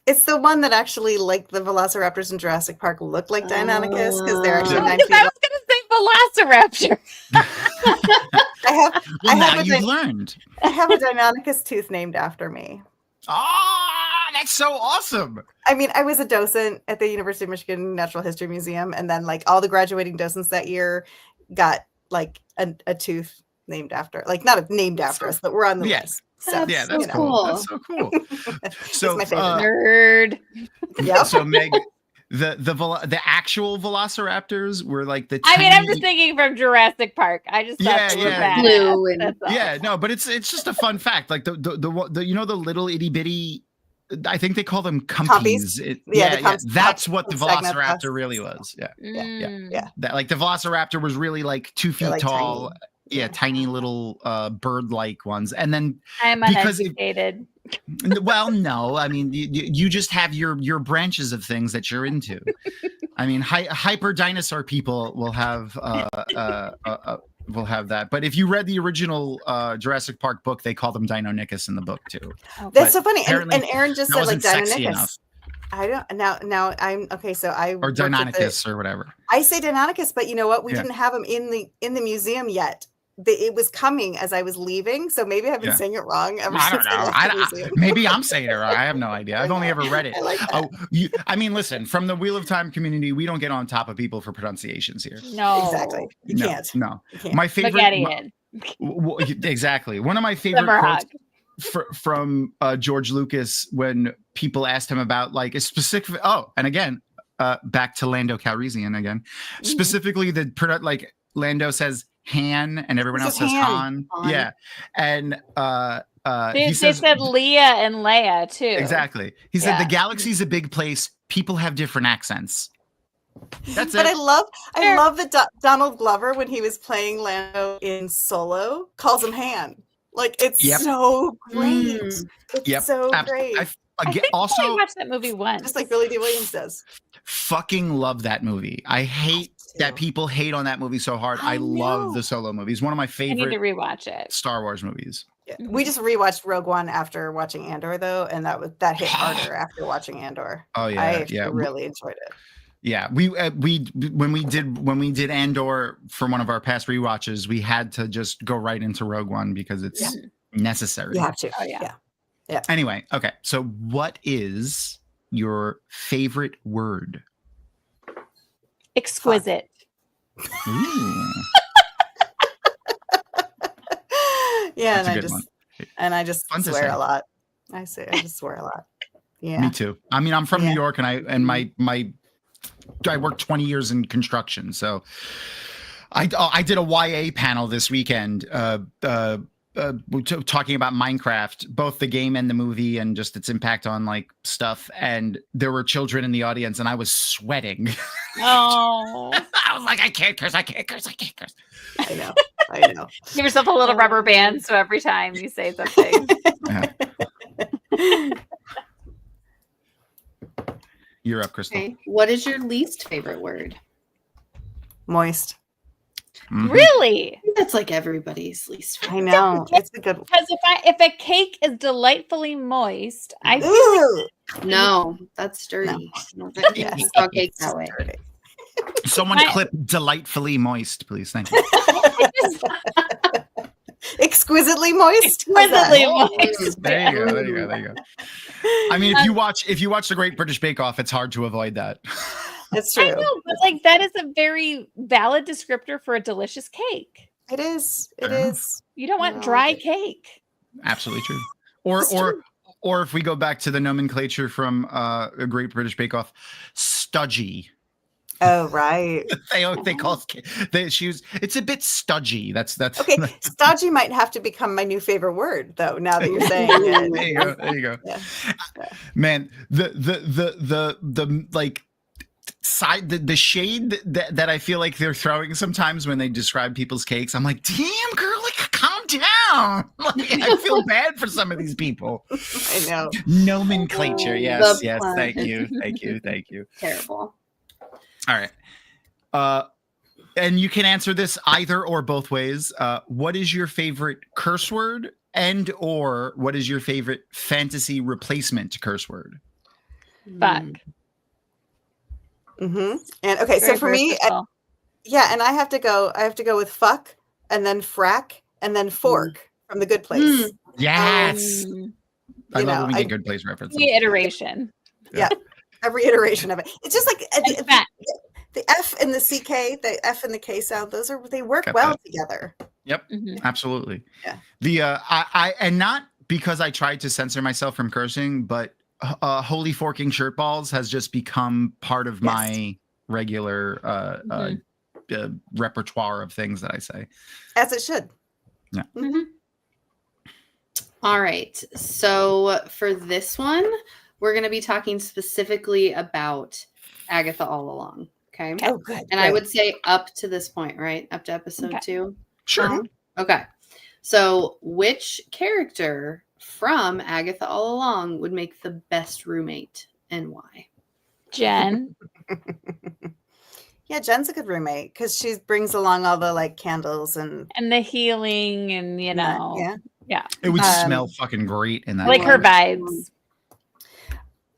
It's the one that actually, like the velociraptors in Jurassic Park, look like Deinonychus because they're actually 9 feet. I was going to say Velociraptor. You've learned. I have a Deinonychus tooth named after me. That's so awesome. I mean, I was a docent at the University of Michigan Natural History Museum, and then like all the graduating docents that year got like a tooth named after, like not named after us, but we're on the list. So, that's cool. That's so cool. So my favorite. Nerd. Yeah. So Meg, the actual velociraptors were like the. I mean, I'm just thinking from Jurassic Park. I just thought blue and no, but it's just a fun fact. Like the the little itty bitty. I think they call them compies. That's what the velociraptor really was. Yeah. That like the velociraptor was really like 2 feet tall. Tiny. Yeah, tiny little bird-like ones, and then I'm uneducated. Well, no, I mean you just have your branches of things that you're into. I mean, hyper dinosaur people will have that, but if you read the original Jurassic Park book, they call them Deinonychus in the book too. That's so funny, and Aaron just said like Deinonychus. I don't now I'm okay. So I or Deinonychus or whatever. I say Deinonychus, but you know what? We didn't have them in the museum yet. It was coming as I was leaving, so maybe I've been saying it wrong. I don't know. Maybe I'm saying it wrong. I have no idea. I've only ever read it. I mean, listen, from the Wheel of Time community, we don't get on top of people for pronunciations here. No, exactly. You can't. No, you can't. My favorite. Exactly. One of my favorite quotes from George Lucas when people asked him about like a specific. Oh, and again, back to Lando Calrissian again. Specifically, like Lando says Han and everyone else says Han. Yeah. And they said Leah and Leia too. Exactly. He said the galaxy's a big place. People have different accents. That's but it. I love that Donald Glover, when he was playing Lando in Solo, calls him Han. Like it's so great. It's so great. I think also I watched that movie once. Just like Billy D. Williams does. Fucking love that movie. I hate that people hate on that movie so hard. I love the Solo movies. One of my favorite. I need to rewatch it. Star Wars movies. Yeah. We just rewatched Rogue One after watching Andor, though, and that hit harder after watching Andor. Oh yeah, I actually really enjoyed it. Yeah, we when we did Andor for one of our past rewatches, we had to just go right into Rogue One because it's necessary. You have to. Oh yeah. Anyway, okay. So, what is your favorite word? Exquisite. Ooh. Yeah, That's and I just Fun to swear say. a lot. I just swear a lot. Yeah. Me too. I mean, I'm from New York, and I worked 20 years in construction, so I did a YA panel this weekend, talking about Minecraft, both the game and the movie, and just its impact on like stuff. And there were children in the audience, and I was sweating. Oh, I was like, I can't curse. I I know. give yourself a little rubber band so every time you say something. You're up, Crystal. Okay. What is your least favorite word? Moist. Mhm. Really? I think that's like everybody's least favorite. I know. It's a good one. Because if a cake is delightfully moist, I feel Ooh. No, that's dirty. No. Yeah. You saw cake that way. Someone clip delightfully moist, please. Thank you. Exquisitely moist. exquisitely Oh, moist. There you go. I mean, if you watch the Great British Bake Off, it's hard to avoid that. That's true. I know, but like that is a very valid descriptor for a delicious cake. It is. It Fair enough. is. You don't want No, dry okay. cake. Absolutely true. It's true. Or if we go back to the nomenclature from a Great British Bake Off, studgy. Oh, right. They call it's a bit studgy. That's Okay. Stodgy might have to become my new favorite word, though, now that you're saying it. There you go. Yeah. Man, the like side the shade that I feel like they're throwing sometimes when they describe people's cakes. I'm like, damn girl, like calm down. Like, I feel bad for some of these people. I know. Nomenclature. Yes. The pun. Thank you. Terrible. All right. And you can answer this either or both ways. What is your favorite curse word, and or what is your favorite fantasy replacement curse word? Fuck. Mm-hmm. And okay, so Very for me, versatile. and I have to go with fuck, and then frack, and then fork from The Good Place. Yes. Mm, I you love know, when we get good place references. reiteration. Every iteration of it. It's just like And fat. the F and the CK, the F and the K sound. They work Got well that. together. Yep. Mhm. Absolutely. Yeah. The I and not because I tried to censor myself from cursing, but holy forking shirt balls has just become part of my regular repertoire of things that I say. As it should. Yeah. Mm-hmm. All right. So for this one, we're going to be talking specifically about Agatha All Along. Okay. Oh, good. And I would say up to this point, right? Up to episode 2. Sure. Okay. So which character from Agatha All Along would make the best roommate and why? Jenn. Yeah, Jen's a good roommate because she brings along all the like candles and And the healing and yeah. It would smell fucking great in that. like her room. vibes.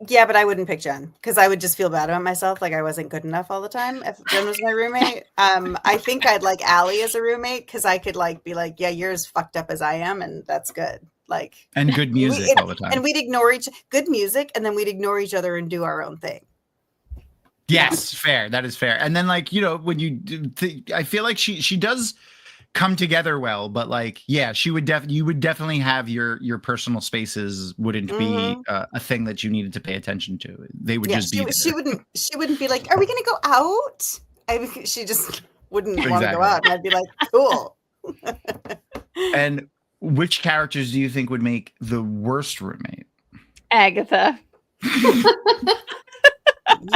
Yeah, but I wouldn't pick Jen because I would just feel bad about myself, like I wasn't good enough all the time. If Jen was my roommate, I think I'd like Allie as a roommate because I could like be like, yeah, you're as fucked up as I am, and that's good. Like And good music all the time. and we'd ignore good music, and then we'd ignore each other and do our own thing. Yes, fair. That is fair. And then, like, when you I feel like she does come together well, but like, yeah, you would definitely have your personal spaces wouldn't be a thing that you needed to pay attention to. They would just be there. She wouldn't be like, are we gonna go out? She just wouldn't want to go out, and I'd be like, cool. And which characters do you think would make the worst roommate? Agatha.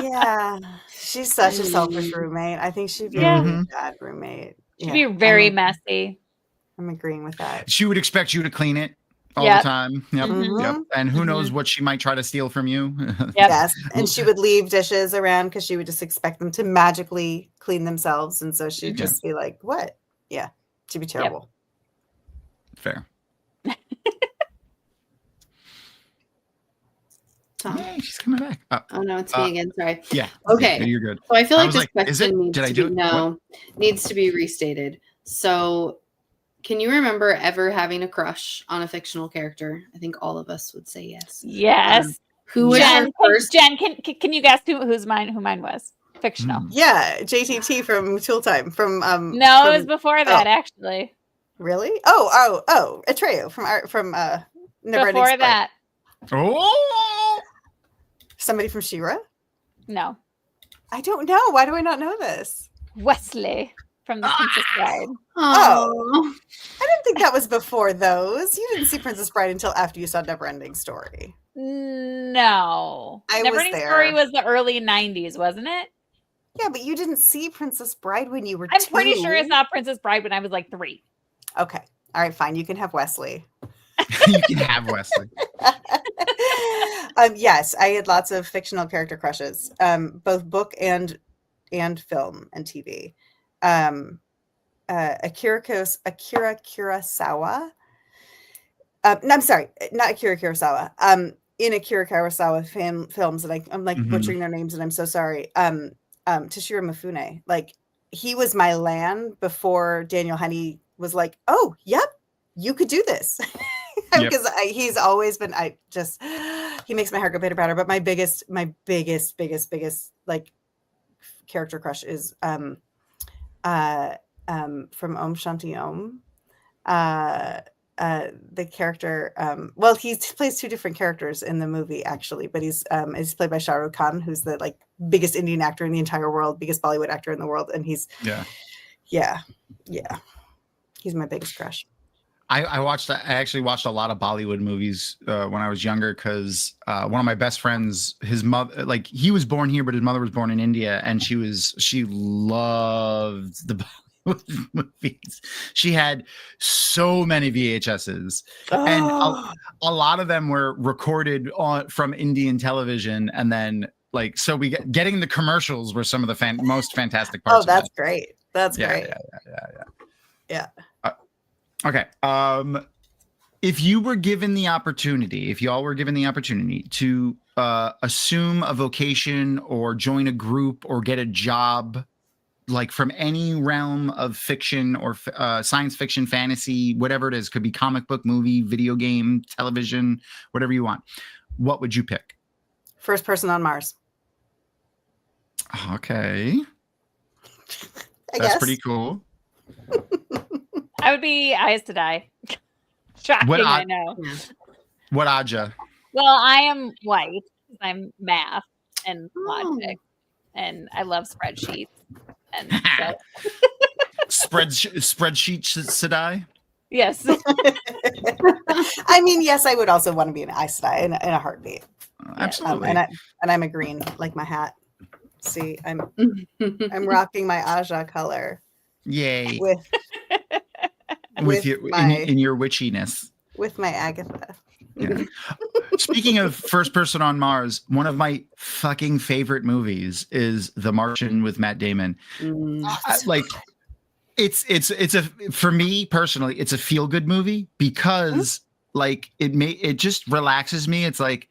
Yeah, she's such a selfish roommate. I think she'd be a really bad roommate. She'd be very messy. I'm agreeing with that. She would expect you to clean it all the time. Yep. Mhm. Yep. And who knows what she might try to steal from you. Yep. Yes, and she would leave dishes around because she would just expect them to magically clean themselves, and so she'd just be like, "What?" Yeah, she'd be terrible. Fair. Tom? Hey, she's coming back. Oh no, it's me again. Sorry. Yeah. Okay. Yeah, you're good. So I feel like this is it? question needs Did I to do be it? needs to be restated. So can you remember ever having a crush on a fictional character? I think all of us would say yes. Yes. Who was Jen, your first? Jen, can you guess who mine was? Fictional. Yeah, JTT from Tool Time. From No, it was before that actually. Really? Oh, Atreyu from Never Ending Before Story. that. Oh. Somebody from She-Ra? No. I don't know. Why do I not know this? Wesley from The Princess Bride. Oh. I didn't think that was before those. You didn't see Princess Bride until after you saw Never Ending Story. No. I Never was Ending there. Story was the early 90s, wasn't it? Yeah, but you didn't see Princess Bride when you were I'm 2. pretty sure I saw Princess Bride when I was like 3. Okay. All right, fine. You can have Wesley. You can have Wesley. Yes, I had lots of fictional character crushes, both book and film and TV. Akira Kurosawa. No, I'm sorry, not Akira Kurosawa. In Akira Kurosawa films, and I'm like butchering their names, and I'm so sorry. Toshiro Mifune, like he was my land before Daniel Honey was like, oh, yep, you could do this. Because he's always been, he makes my heart go pitter patter. But my biggest like character crush is from Om Shanti Om. The character, well, he plays 2 different characters in the movie actually, but he's played by Shah Rukh Khan, who's the like biggest Indian actor in the entire world, biggest Bollywood actor in the world, and he's he's my biggest crush. I actually watched a lot of Bollywood movies when I was younger because one of my best friends, his mother, like he was born here, but his mother was born in India, and she loved the Bollywood movies. She had so many VHSs, and a lot of them were recorded from Indian television, and then like so getting the commercials were some of the most fantastic parts. Oh, that's great. That's great. Yeah. Okay. If you were given the opportunity, if y'all were given the opportunity to assume a vocation or join a group or get a job, like from any realm of fiction or science fiction, fantasy, whatever it is, could be comic book, movie, video game, television, whatever you want, what would you pick? First person on Mars. Okay. That's pretty cool. I would be Sedai. Shocking, I know. What Ajah? Well, I am white. I'm math and logic, and I love spreadsheets. And so. Spreadsheet Sedai? Yes. I mean, yes, I would also want to be an Aes Sedai in a heartbeat. Absolutely. And I'm a green, like my hat. See, I'm rocking my Ajah color. Yay. With your in your witchiness. With my Agatha. Yeah. Speaking of first person on Mars, one of my fucking favorite movies is The Martian with Matt Damon. Like it's for me personally, it's a feel good movie because like it just relaxes me. It's like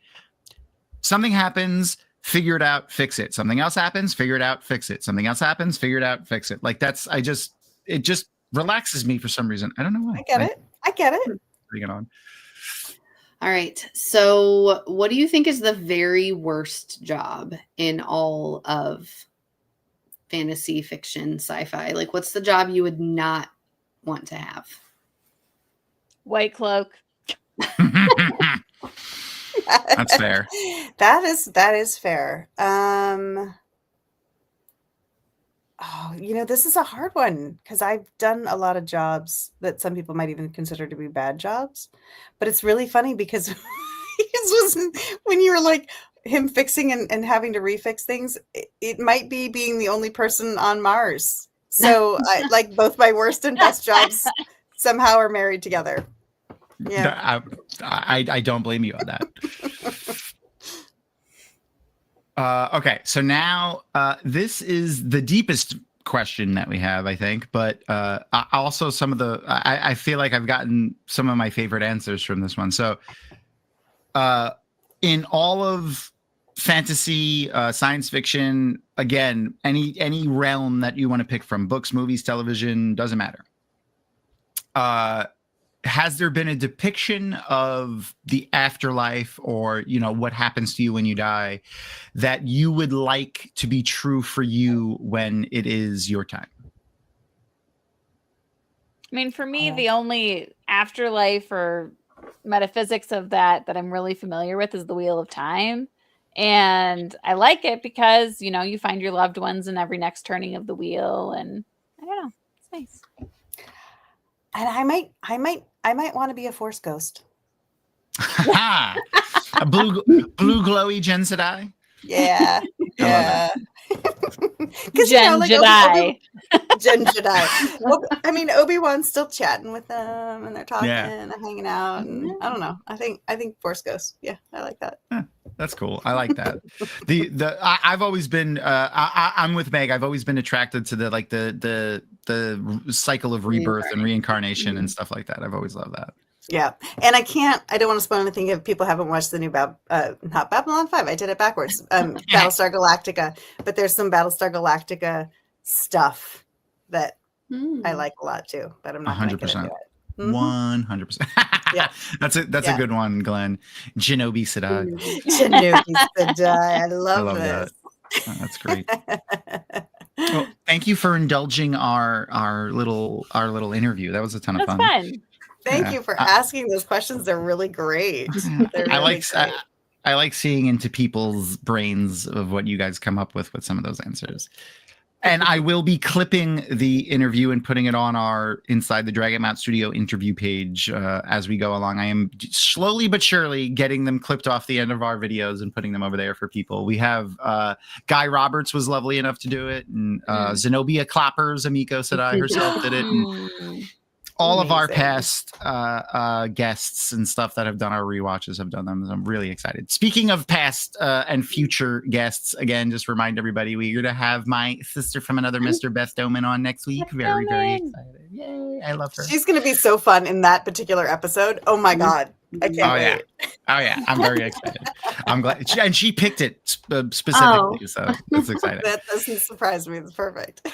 something happens, figure it out, fix it. Something else happens, figure it out, fix it. Something else happens, figure it out, fix it. Like it just relaxes me for some reason. I don't know why. I get it. Bring it on. All right. So what do you think is the very worst job in all of fantasy, fiction, sci-fi? Like what's the job you would not want to have? White cloak. That's fair. That is fair. This is a hard one because I've done a lot of jobs that some people might even consider to be bad jobs. But it's really funny because when you were like him fixing and having to refix things, it might be being the only person on Mars. So I like both my worst and best jobs somehow are married together. Yeah. I don't blame you on that. Okay, so now this is the deepest question that we have, I think, but also some of I feel like I've gotten some of my favorite answers from this one. So in all of fantasy, science fiction, again, any realm that you want to pick from, books, movies, television, doesn't matter. Has there been a depiction of the afterlife, or what happens to you when you die, that you would like to be true for you when it is your time? I mean, for me, the only afterlife or metaphysics of that I'm really familiar with is the Wheel of Time. And I like it because, you find your loved ones in every next turning of the wheel. And I don't know, it's nice. And I might want to be a Force ghost. A blue glowy Jenn Sedai. Yeah. Yeah. Jenn Sedai. Jenn Sedai. Well, I mean, Obi-Wan's still chatting with them, and they're talking and hanging out, and I don't know. I think Force Ghost. Yeah, I like that. That's cool. I like that. I've always been. I'm with Meg. I've always been attracted to the cycle of rebirth and reincarnation and stuff like that. I've always loved that. Yeah. And I don't want to spoil anything if people haven't watched the new not Babylon 5. I did it backwards. Battlestar Galactica. But there's some Battlestar Galactica stuff that I like a lot too. But I'm not going to get into it. 100%. Yeah. That's a good one, Glenn. Genobi Sedai. Genobi Sedai. I love this. That. Oh, that's great. Well, thank you for indulging our little interview. That was a ton of fun. Fun. Thank you for asking those questions. They're really great. I like seeing into people's brains of what you guys come up with some of those answers. And I will be clipping the interview and putting it on our Inside the Dragonmount Studio interview page as we go along. I am slowly but surely getting them clipped off the end of our videos and putting them over there for people. We have Guy Roberts was lovely enough to do it, and Zenobia Clappers, Amiko Sedai herself did it. And all of our past guests and stuff that have done our rewatches have done them. I'm really excited. Speaking of past and future guests, again, just remind everybody, we're going to have my sister from another Mr. Beth Doman on next week. Very, very excited. Yay. I love her. She's going to be so fun in that particular episode. Oh my God. I can't wait. Oh yeah. I'm very excited. I'm glad. She picked it specifically. So that's exciting. That doesn't surprise me. It's perfect.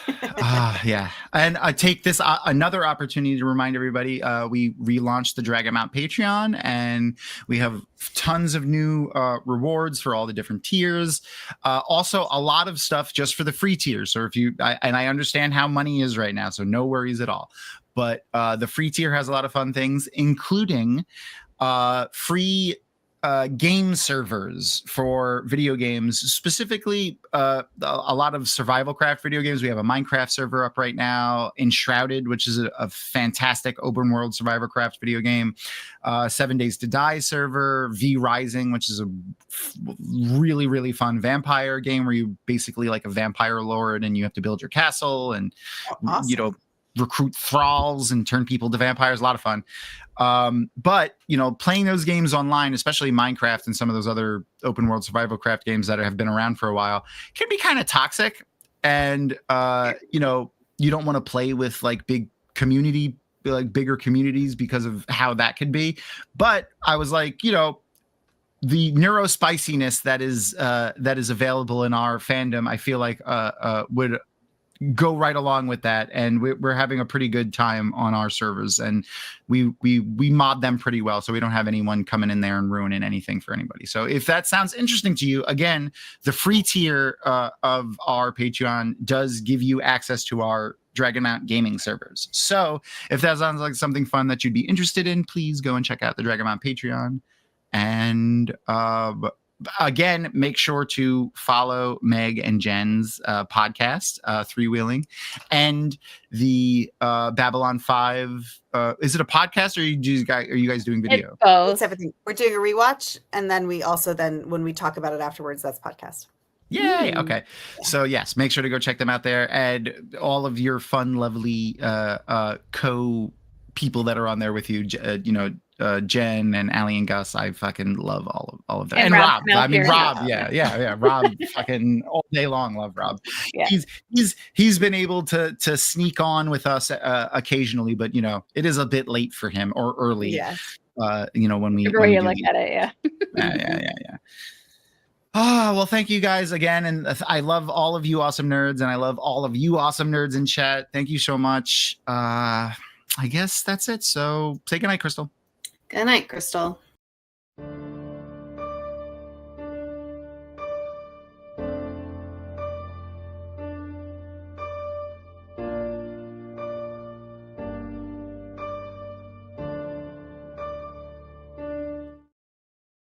Yeah. And I take this another opportunity to remind everybody, we relaunched the Dragonmount Patreon, and we have tons of new rewards for all the different tiers. Also a lot of stuff just for the free tiers. So I understand how money is right now, so no worries at all. But the free tier has a lot of fun things, including free game servers for video games, specifically a lot of survival craft video games. We have a Minecraft server up right now, Enshrouded, which is a fantastic open world survival craft video game, 7 Days to Die server, V Rising, which is a really, really fun vampire game where you basically like a vampire lord and you have to build your castle and recruit thralls and turn people to vampires. A lot of fun. But playing those games online, especially Minecraft and some of those other open world survival craft games that have been around for a while, can be kind of toxic. And you don't want to play with like bigger communities because of how that could be. But I was like, the neurospiciness that is available in our fandom, I feel like would go right along with that, and we're having a pretty good time on our servers, and we mod them pretty well, so we don't have anyone coming in there and ruining anything for anybody. So if that sounds interesting to you, again, the free tier of our Patreon does give you access to our Dragonmount gaming servers. So if that sounds like something fun that you'd be interested in, please go and check out the Dragonmount Patreon. And again, make sure to follow Meg and Jenn's podcast, Three Wheeling, and the Babylon 5. Is it a podcast, or are you guys doing video? It's both. It's everything. We're doing a rewatch, and then we also when we talk about it afterwards, that's podcast. Yay! Okay, so yes, make sure to go check them out there, and all of your fun, lovely people that are on there with you. Jenn and Allie and Gus, I fucking love all of them. And Rob. I mean, Rob. Yeah. Rob, fucking all day long. Love Rob. Yeah. He's been able to sneak on with us occasionally, but it is a bit late for him, or early. Yeah. when we Where you look at it, yeah. Well, thank you guys again. And I love all of you awesome nerds, and I love all of you awesome nerds in chat. Thank you so much. I guess that's it. So say goodnight, Crystal. Good night, Crystal.